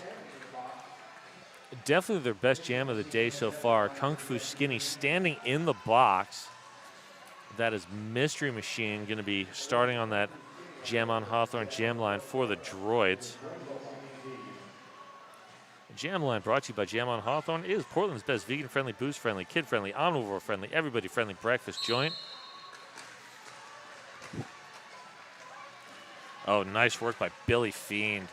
Definitely their best jam of the day so far. Kung Fu Skinny standing in the box. That is Mystery Machine going to be starting on that Jam on Hawthorne jam line for the Droids. Jam line brought to you by Jam on Hawthorne is Portland's best vegan-friendly, booze-friendly, kid-friendly, omnivore-friendly, everybody-friendly breakfast joint. Oh, nice work by Billy Fiend.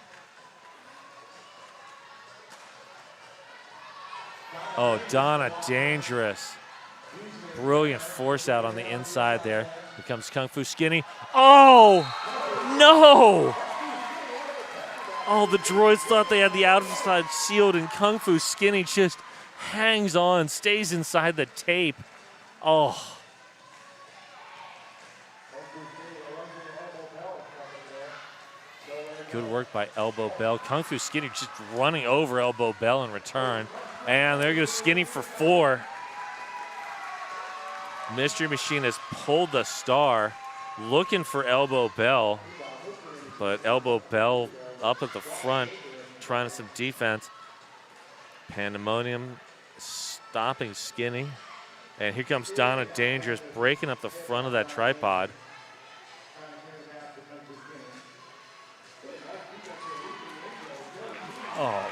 Oh, Donna Dangerous. Brilliant force out on the inside there. Here comes Kung Fu Skinny. Oh, no! Oh, the Droids thought they had the outside sealed, and Kung Fu Skinny just hangs on, stays inside the tape. Oh. Good work by Elbow Bell. Kung Fu Skinny just running over Elbow Bell in return. And there goes Skinny for 4. Mystery Machine has pulled the star, looking for Elbow Bell. But Elbow Bell up at the front, trying some defense. Pandemonium stopping Skinny. And here comes Donna Dangerous, breaking up the front of that tripod. Oh,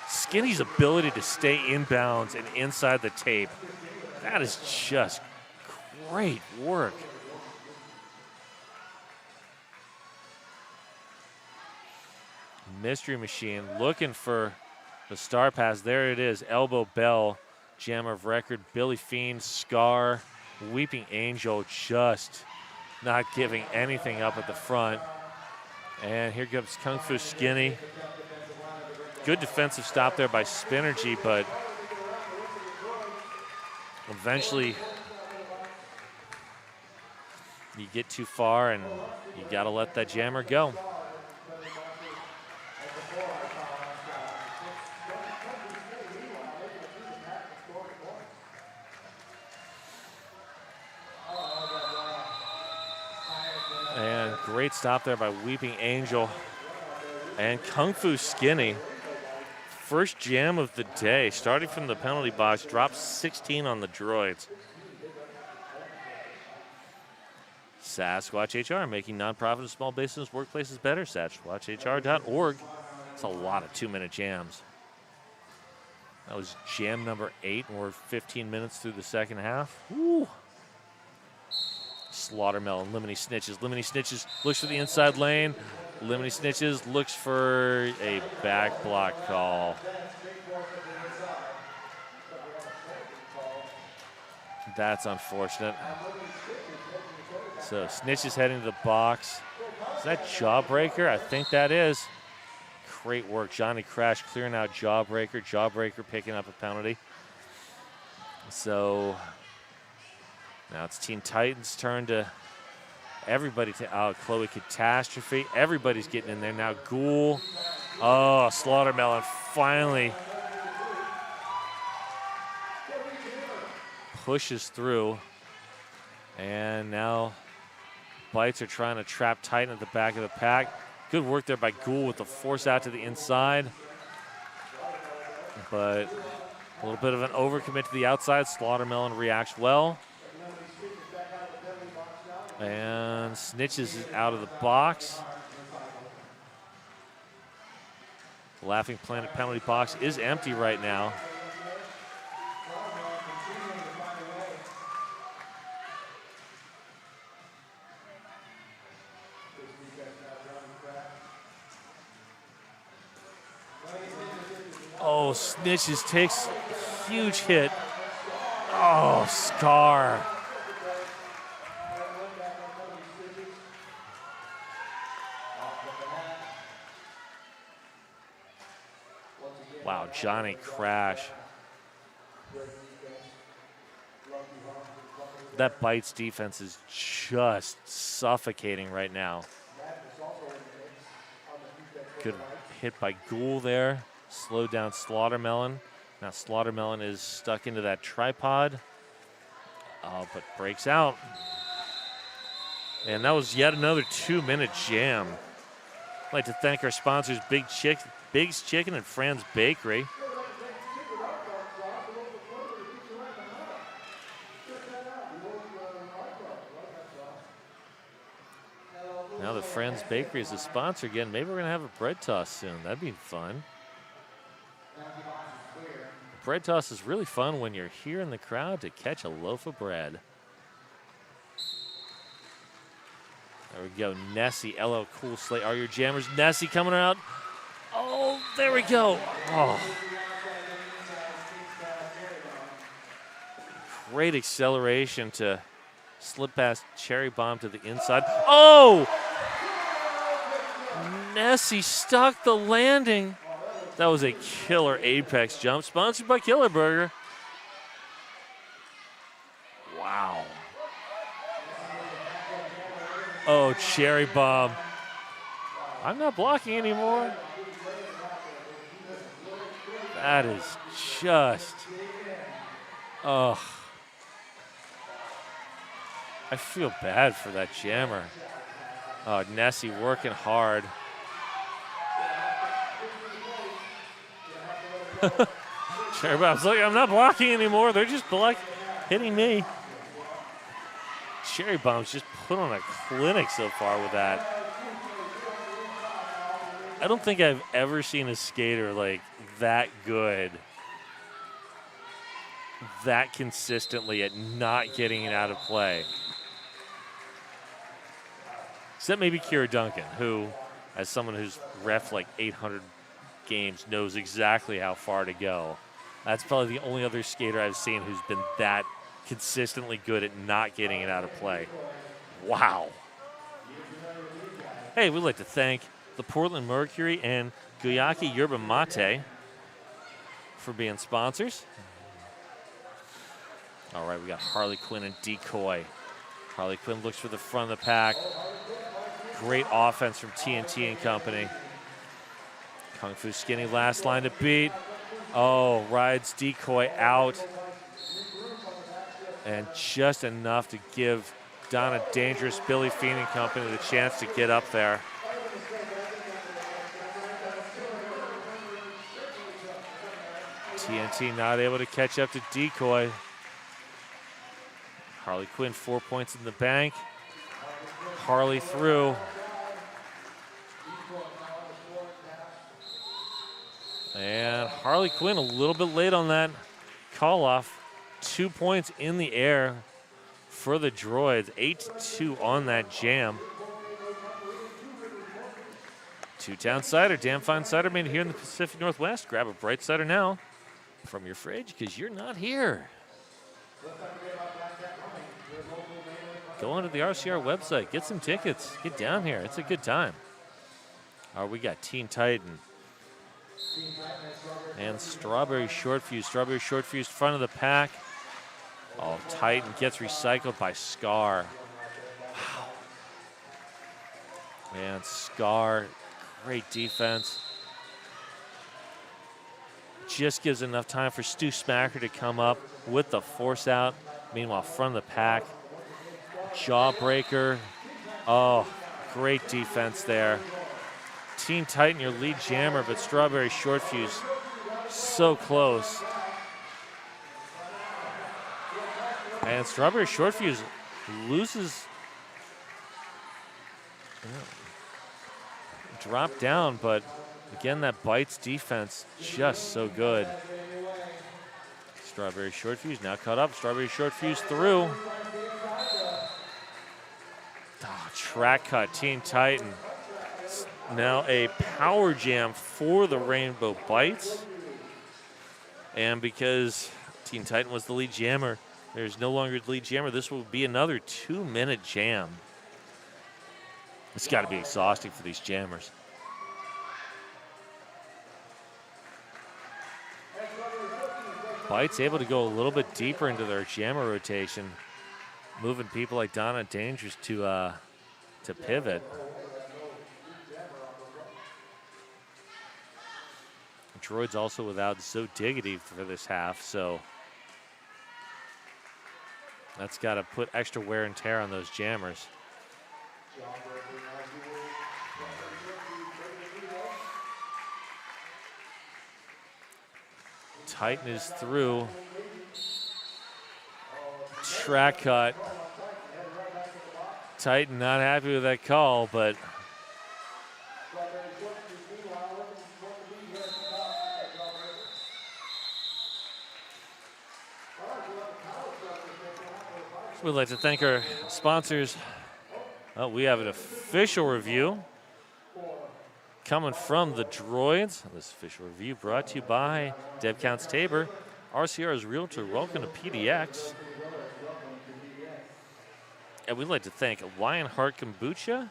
Skinny's ability to stay inbounds and inside the tape, that is just great work. Mystery Machine looking for the star pass. There it is, Elbow Bell, jam of record, Billy Fiend, Scar, Weeping Angel just not giving anything up at the front. And here comes Kung Fu Skinny. Good defensive stop there by Spinergy, but eventually you get too far and you gotta let that jammer go. And great stop there by Weeping Angel. And Kung Fu Skinny, first jam of the day, starting from the penalty box, drops 16 on the Droids. Sasquatch HR, making nonprofit and small business workplaces better. SasquatchHR.org. It's a lot of 2-minute jams. That was jam number 8, and we're 15 minutes through the second half. Woo. Slaughtermelon, Lemony Snitches. Lemony Snitches looks for the inside lane. Lemony Snitches looks for a back block call. That's unfortunate. So Snitches heading to the box. Is that Jawbreaker? I think that is. Great work. Johnny Crash clearing out Jawbreaker. Jawbreaker picking up a penalty. So now it's Teen Titans' turn to everybody. Chloe Catastrophe. Everybody's getting in there now. Ghoul. Oh, Slaughtermelon finally pushes through. And now Bites are trying to trap Titan at the back of the pack. Good work there by Ghoul with the force out to the inside. But a little bit of an overcommit to the outside. Slaughtermelon reacts well. And Snitches is out of the box. Laughing Planet penalty box is empty right now. Oh, Snitches takes a huge hit. Oh, Scar. Wow, Johnny Crash. That Bites defense is just suffocating right now. Good hit by Ghoul there. Slowed down Slaughtermelon. Now Slaughtermelon is stuck into that tripod. Oh, but breaks out. And that was yet another 2-minute jam. I'd like to thank our sponsors, Big's Chicken and Fran's Bakery. Now the Fran's Bakery is a sponsor again. Maybe we're going to have a bread toss soon. That'd be fun. Bread toss is really fun when you're here in the crowd to catch a loaf of bread. There we go. Nessie, LL Cool Slate. Are your jammers? Nessie coming out. Oh, there we go. Oh. Great acceleration to slip past Cherry Bomb to the inside. Oh! Nessie stuck the landing. That was a killer apex jump, sponsored by Killer Burger. Wow. Oh, Cherry Bomb. I'm not blocking anymore. That is just, ugh. I feel bad for that jammer. Oh, Nessie working hard. Cherry Bomb's like, I'm not blocking anymore. They're just hitting me. Cherry Bomb's just put on a clinic so far with that. I don't think I've ever seen a skater like that good, that consistently at not getting it out of play. Except maybe Kira Duncan, who, as someone who's reffed like 800 games, knows exactly how far to go. That's probably the only other skater I've seen who's been that consistently good at not getting it out of play. Wow. Hey, we'd like to thank the Portland Mercury and Guayaki Yerba Mate for being sponsors. All right, we got Harley Quinn and Decoy. Harley Quinn looks for the front of the pack. Great offense from TNT and company. Kung Fu Skinny last line to beat. Oh, rides Decoy out. And just enough to give Donna Dangerous, Billy Fiend and company the chance to get up there. TNT not able to catch up to Decoy. Harley Quinn 4 points in the bank. Harley through. And Harley Quinn a little bit late on that call off. 2 points in the air for the Droids. 8-2 on that jam. Two-town cider, damn fine cider made here in the Pacific Northwest. Grab a bright cider now from your fridge because you're not here. Go onto the RCR website, get some tickets, get down here. It's a good time. All right, we got Teen Titan and Strawberry Short Fuse. Strawberry Short Fuse, front of the pack. Oh, Titan gets recycled by Scar. Wow. Man, Scar, great defense. Just gives enough time for Stu Smacker to come up with the force out. Meanwhile, front of the pack. Jawbreaker. Oh, great defense there. Teen Titan, your lead jammer, but Strawberry Short Fuse so close. And Strawberry Short Fuse loses. Drop down, but again, that Bites defense just so good. Strawberry Short Fuse now caught up. Strawberry Short Fuse through. Oh, track cut, Teen Titan. Now a power jam for the Rainbow Bites. And because Teen Titan was the lead jammer, there's no longer the lead jammer. This will be another 2-minute jam. It's got to be exhausting for these jammers. Bites able to go a little bit deeper into their jammer rotation, moving people like Donna Dangerous to pivot. Droids also without Zo Diggity for this half, so that's got to put extra wear and tear on those jammers. Titan is through. Track cut. Titan not happy with that call, but we'd like to thank our sponsors. Oh, we have an official review coming from the Droids. This official review brought to you by Deb Counts Tabor, RCR's Realtor. Welcome to PDX. And we'd like to thank Lionheart Kombucha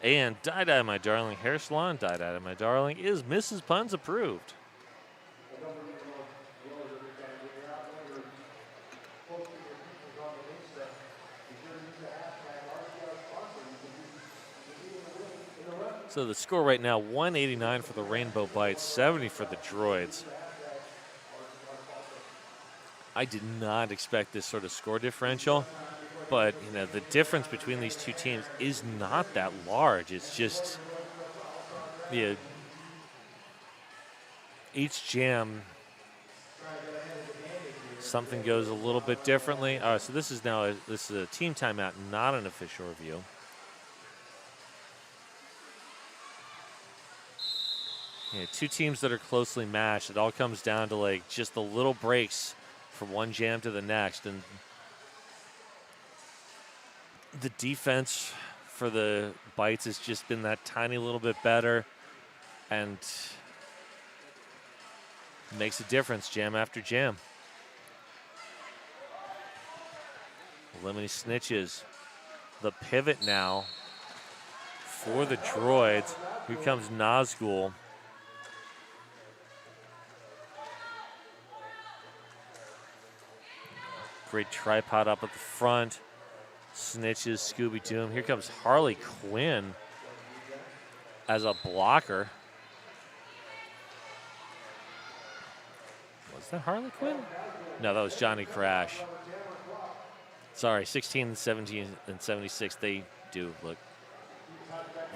and Die Die My Darling Hair Salon. Die Die My Darling is Mrs. Puns approved. So the score right now, 189 for the Rainbow Bites, 70 for the Droids. I did not expect this sort of score differential, but you know the difference between these two teams is not that large. It's just each jam, something goes a little bit differently. So this is a team timeout, not an official review. Yeah, two teams that are closely matched. It all comes down to like just the little breaks from one jam to the next. And the defense for the Bites has just been that tiny little bit better and makes a difference jam after jam. Lemony Snitches. The pivot now for the Droids. Here comes Nazgul. Great tripod up at the front. Snitches, Scooby Doom. Here comes Harley Quinn as a blocker. Was that Harley Quinn? No, that was Johnny Crash. Sorry, 16, 17, and 76, they do look.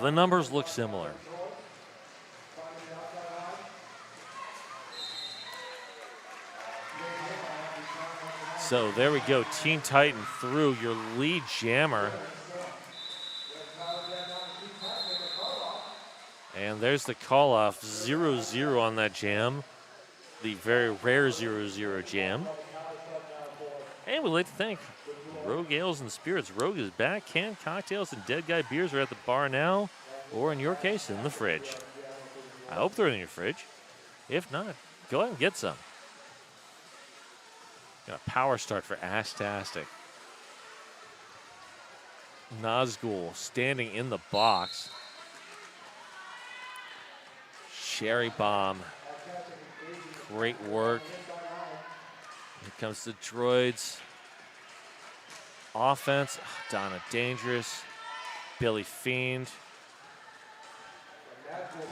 The numbers look similar. So there we go, Teen Titan through your lead jammer. And there's the call off, 0-0 on that jam. The very rare 0-0 jam. And we'd like to thank Rogue Ales and Spirits. Rogue is back. Canned cocktails and Dead Guy beers are at the bar now, or in your case, in the fridge. I hope they're in your fridge. If not, go ahead and get some. Got a power start for Ashtastic. Nazgul standing in the box. Cherry Bomb. Great work. Here comes the Droids. Offense. Donna Dangerous. Billy Fiend.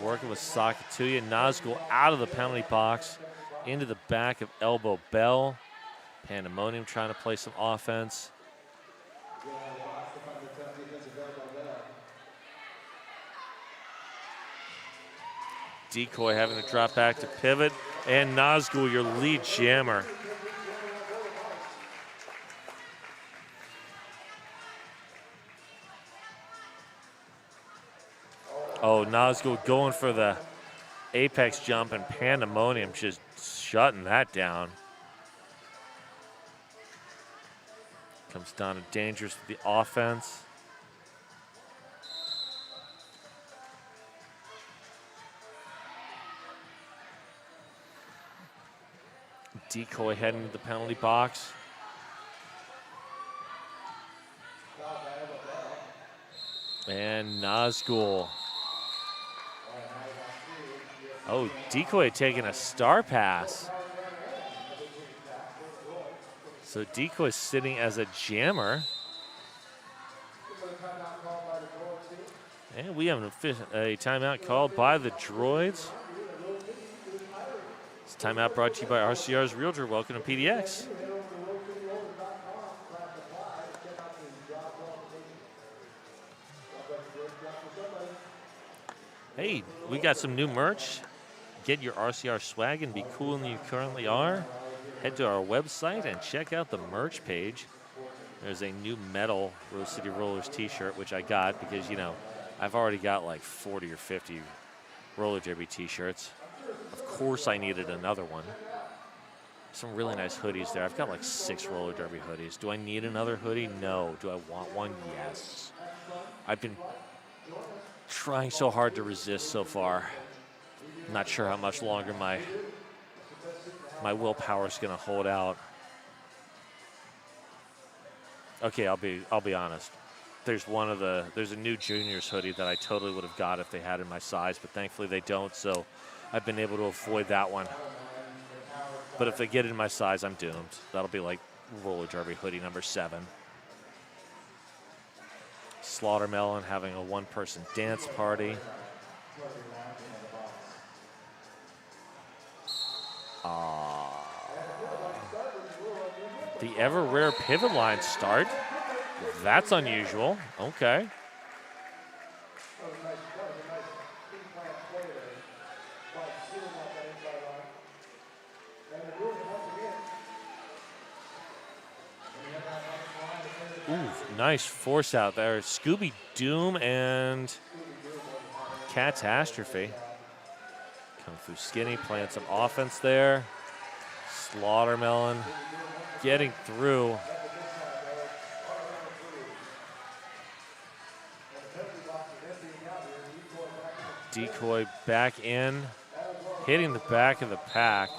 Working with Sakatuya. Nazgul out of the penalty box. Into the back of Elbow Bell. Pandemonium trying to play some offense. Decoy having to drop back to pivot. And Nazgul, your lead jammer. Oh, Nazgul going for the apex jump, and Pandemonium just shutting that down. Comes down to Dangerous with the offense. Decoy heading to the penalty box. And Nazgul. Oh, Decoy taking a star pass. So Decoy sitting as a jammer. And we have a timeout called by the Droids. This timeout brought to you by RCR's Realtor. Welcome to PDX. Hey, we got some new merch. Get your RCR swag and be cooler than you currently are. Head to our website and check out the merch page. There's a new metal Rose City Rollers t-shirt, which I got because, you know, I've already got like 40 or 50 roller derby t-shirts. Of course I needed another one. Some really nice hoodies there. I've got like 6 roller derby hoodies. Do I need another hoodie? No. Do I want one? Yes. I've been trying so hard to resist so far. I'm not sure how much longer my willpower is going to hold out. Okay, I'll be honest. There's a new juniors hoodie that I totally would have got if they had in my size, but thankfully they don't, so I've been able to avoid that one. But if they get in my size, I'm doomed. That'll be like roller derby hoodie number 7. Slaughtermelon having a one-person dance party. The ever rare pivot line start. That's unusual. Okay. Ooh, nice force out there. Scooby Doom and Catastrophe. Kung Fu Skinny playing some offense there. Slaughtermelon getting through. Decoy back in, hitting the back of the pack.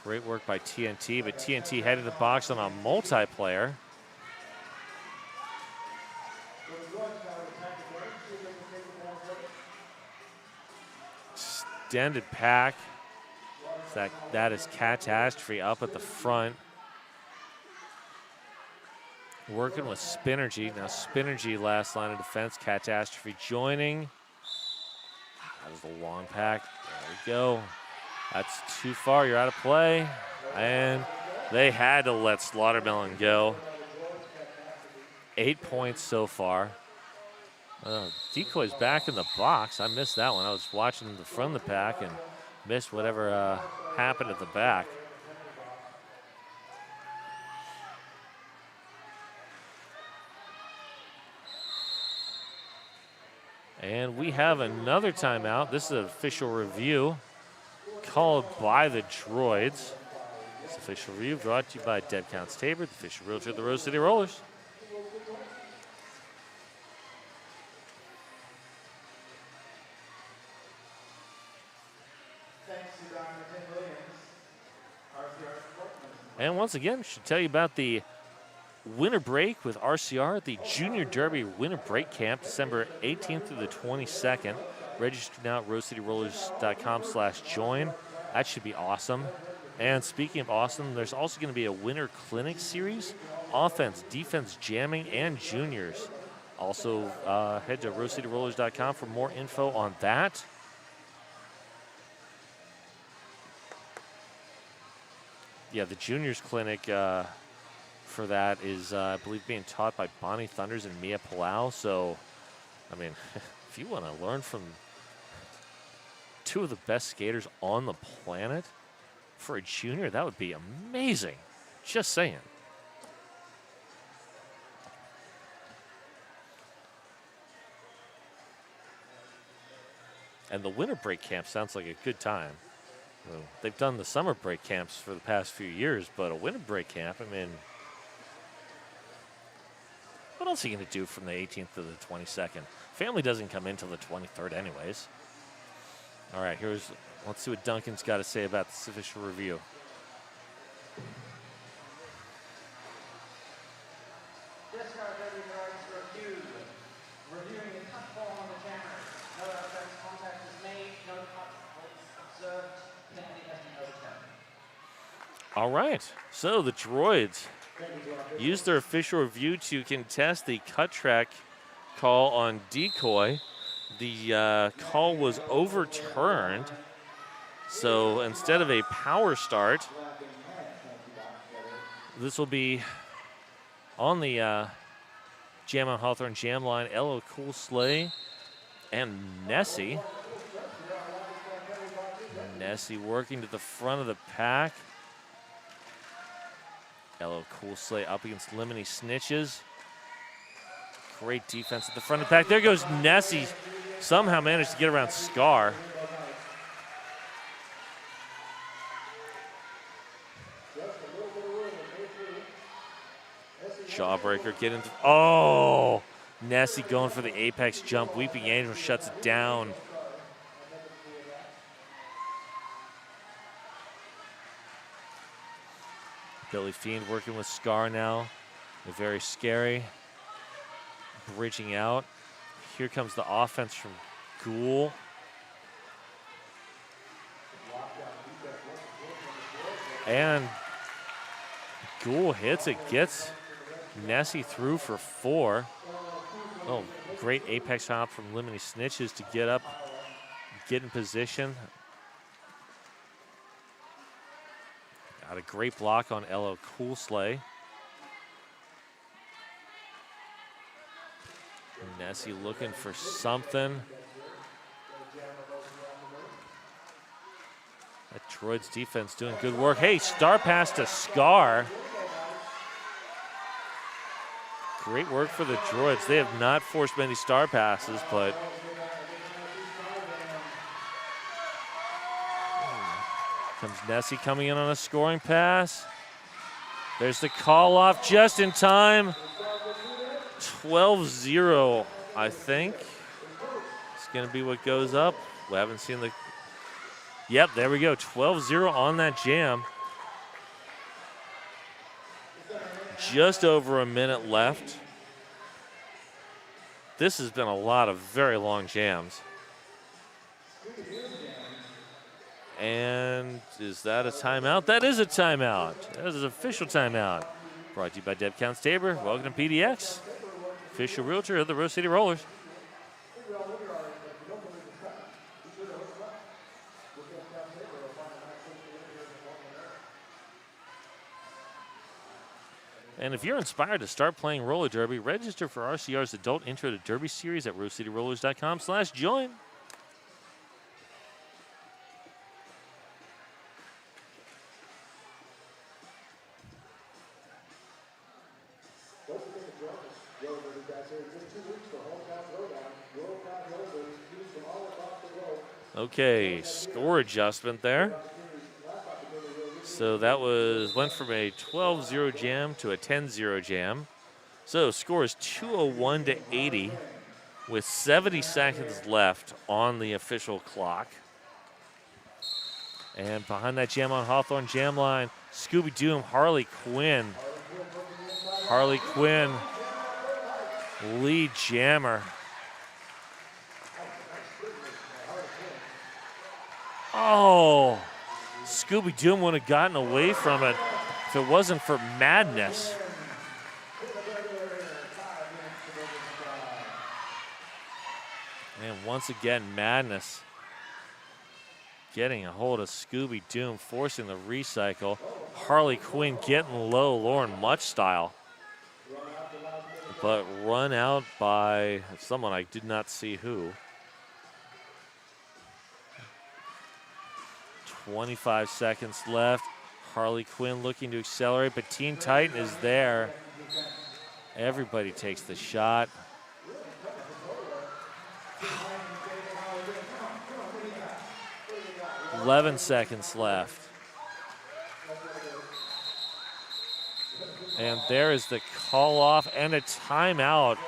Great work by TNT, but TNT headed the box on a multiplayer. Extended pack. That is Catastrophe up at the front. Working with Spinergy. Now Spinergy last line of defense. Catastrophe joining. That was the long pack. There we go. That's too far. You're out of play. And they had to let Slaughtermelon go. 8 points so far. Decoy's back in the box. I missed that one. I was watching the front of the pack and missed whatever happened at the back. And we have another timeout. This is an official review called by the Droids. This official review brought to you by Dead Counts Tabor, the official realtor of the Rose City Rollers. And once again, should tell you about the winter break with RCR at the Junior Derby Winter Break Camp, December 18th through the 22nd. Register now at rosecityrollers.com/join. That should be awesome. And speaking of awesome, there's also going to be a winter clinic series, offense, defense, jamming, and juniors. Also, head to rosecityrollers.com for more info on that. Yeah, the juniors clinic for that is, I believe, being taught by Bonnie Thunders and Mia Palau. So, I mean, if you want to learn from two of the best skaters on the planet for a junior, that would be amazing. Just saying. And the winter break camp sounds like a good time. Well, they've done the summer break camps for the past few years, but a winter break camp, I mean, what else are you going to do from the 18th to the 22nd? Family doesn't come in till the 23rd anyways. All right, let's see what Duncan's got to say about this official review.
Reviewing the cut ball on the camera. No offense, contact is made, no cut was observed, penalty has been overturned.
All right, so the Droids used their official review to contest the cut track call on Decoy. The call was overturned, so instead of a power start, this will be on the Jam on Hawthorne Jam line, LL Cool Slay and Nessie. Nessie working to the front of the pack. LL Cool Slay up against Lemony Snitches. Great defense at the front of the pack. There goes Nessie. Somehow managed to get around Scar. Jawbreaker getting. Oh! Nessie going for the apex jump. Weeping Angel shuts it down. Billy Fiend working with Scar now. They're very scary. Bridging out. Here comes the offense from Ghoul. And Ghoul hits it, gets Nessie through for 4. Oh, great apex hop from Lemony Snitches to get up, get in position. Got a great block on LL Cool Slay. Nessie looking for something. That Droids defense doing good work. Hey, star pass to Scar. Great work for the Droids. They have not forced many star passes, but comes Nessie coming in on a scoring pass. There's the call off just in time. 12-0, I think. It's going to be what goes up. We haven't seen the... Yep, there we go. 12-0 on that jam. just over a minute left. This has been a lot of very long jams. And is that a timeout? That is a timeout. That is an official timeout. Brought to you by Deb Counts Tabor. Welcome to PDX, official realtor of the Rose City Rollers. And if you're inspired to start playing roller derby, register for RCR's Adult Intro to Derby Series at rosecityrollers.com/join. Okay, score adjustment there. So that went from a 12-0 jam to a 10-0 jam. So score is 201 to 80 with 70 seconds left on the official clock. And behind that jam on Hawthorne jam line, Scooby Doom, Harley Quinn. Harley Quinn, lead jammer. Oh, Scooby Doom would have gotten away from it if it wasn't for Madness. And once again, Madness getting a hold of Scooby Doom, forcing the recycle. Harley Quinn getting low, Lauren Much style. But run out by someone I did not see who. 25 seconds left. Harley Quinn looking to accelerate, but Teen Titan is there. Everybody takes the shot. "11 seconds left. And there is the call off and a timeout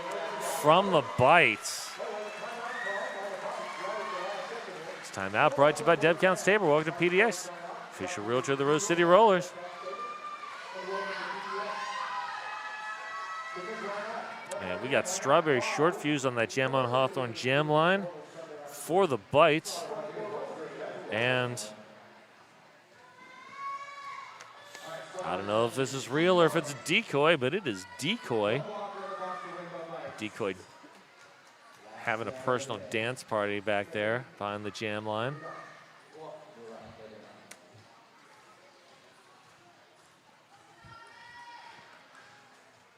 from the Bites. Timeout brought to you by Deb Counts Tabor. Welcome to PDX, official realtor of the Rose City Rollers. And we got Strawberry Short Fuse on that Jam on Hawthorne jam line for the Bites. And I don't know if this is real or if it's a decoy, but it is decoy. Decoy having a personal dance party back there behind the jam line.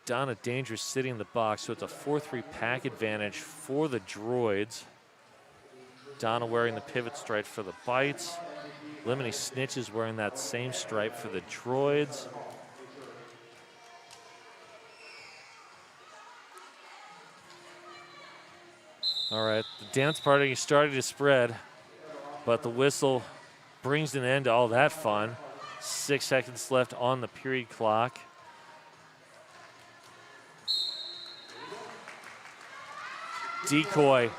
Donna Dangerous sitting in the box, so it's a 4-3 pack advantage for the Droids. Donna wearing the pivot stripe for the Bites. Lemony Snitch is wearing that same stripe for the Droids. All right, the dance party is starting to spread, but the whistle brings an end to all that fun. 6 seconds left on the period clock. Decoy.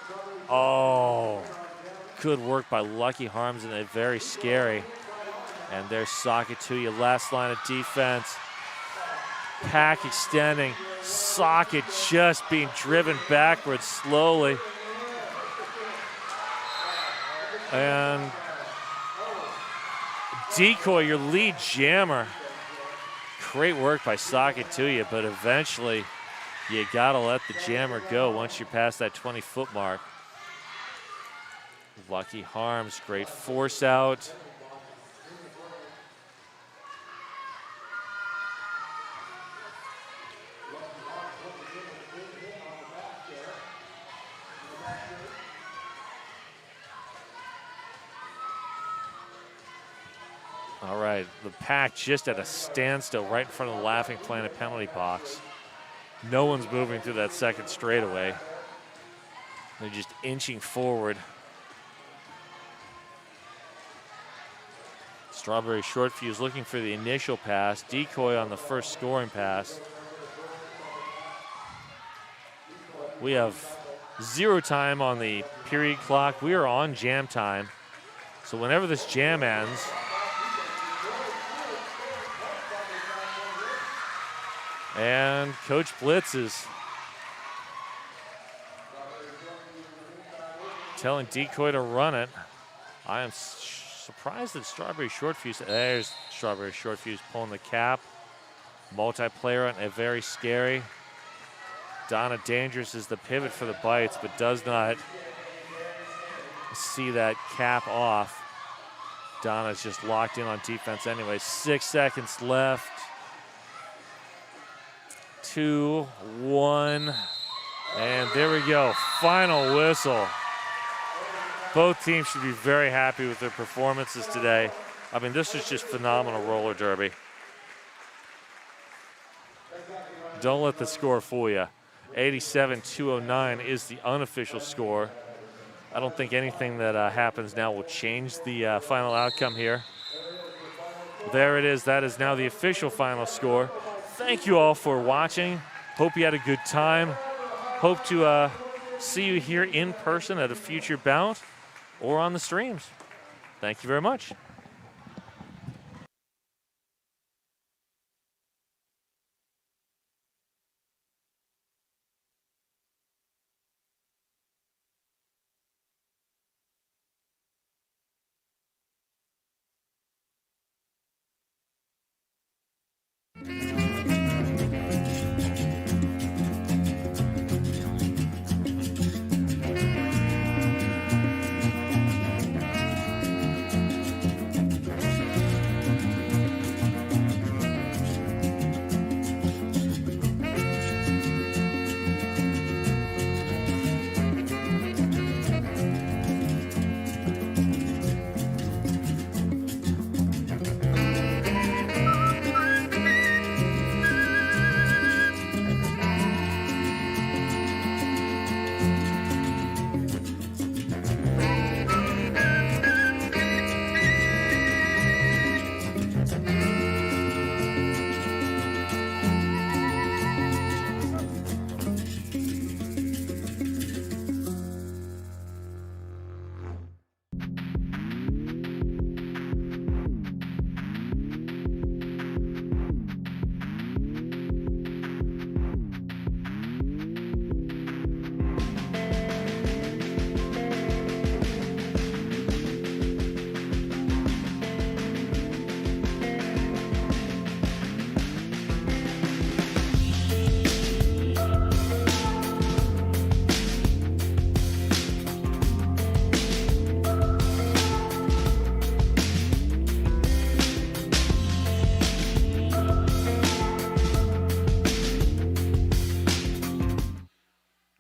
Oh, good work by Lucky Harms, and it very scary. And there's Sakatuya, last line of defense. Pack extending. Socket just being driven backwards slowly. And Decoy, your lead jammer. Great work by Sakatuya, but eventually you gotta let the jammer go once you're past that 20-foot mark. Lucky Harms, great force out. All right, the pack just at a standstill right in front of the Laughing Planet penalty box. No one's moving through that second straightaway. They're just inching forward. Strawberry Short Fuse looking for the initial pass. Decoy on the first scoring pass. We have 0 time on the period clock. We are on jam time. So whenever this jam ends, And Coach Blitz is telling Decoy to run it. I am surprised that Strawberry Shortfuse, there's Strawberry Shortfuse pulling the cap. Multiplayer on a very scary. Donna Dangerous is the pivot for the Bites, but does not see that cap off. Donna's just locked in on defense anyway. 6 seconds left. 2, 1, and there we go. Final whistle. Both teams should be very happy with their performances today. I mean, this is just phenomenal roller derby. Don't let the score fool you. 87-209 is the unofficial score. I don't think anything that happens now will change the final outcome here. There it is. That is now the official final score. Thank you all for watching. Hope you had a good time. Hope to see you here in person at a future bout or on the streams. Thank you very much.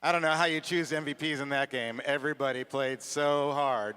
I don't know how you choose MVPs in that game. Everybody played so hard.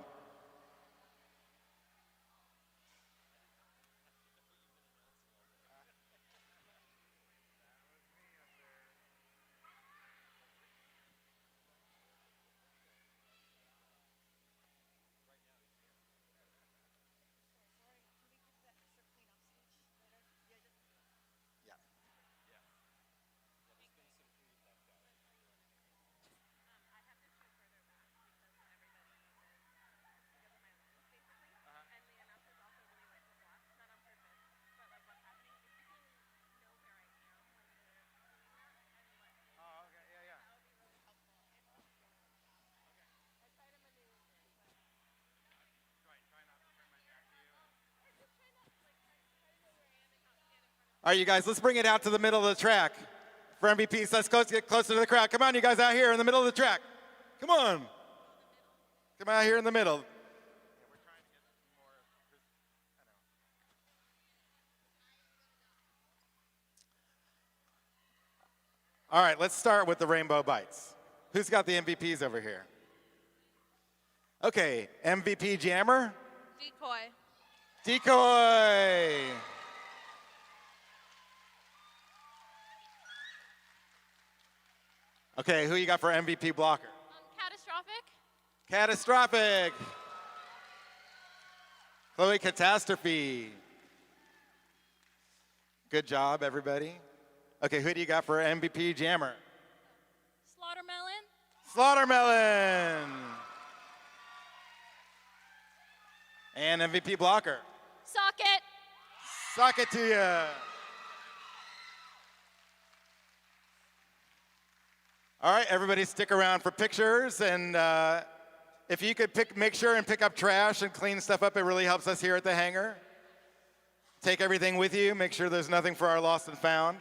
All right, you guys, let's bring it out to the middle of the track for MVPs. Let's get closer to the crowd. Come on, you guys out here in the middle of the track. Come on. Come out here in the middle. All right, let's start with the Rainbow Bites. Who's got the MVPs over here? Okay, MVP Jammer.
Decoy.
Decoy. Okay, who you got for MVP blocker?
Catastrophic.
Catastrophic. Chloe Catastrophe. Good job, everybody. Okay, who do you got for MVP Jammer?
Slaughtermelon.
Slaughtermelon. And MVP blocker?
Socket.
Sock it to you. All right, everybody stick around for pictures, and if you could make sure and pick up trash and clean stuff up, it really helps us here at the hangar. Take everything with you, make sure there's nothing for our lost and found.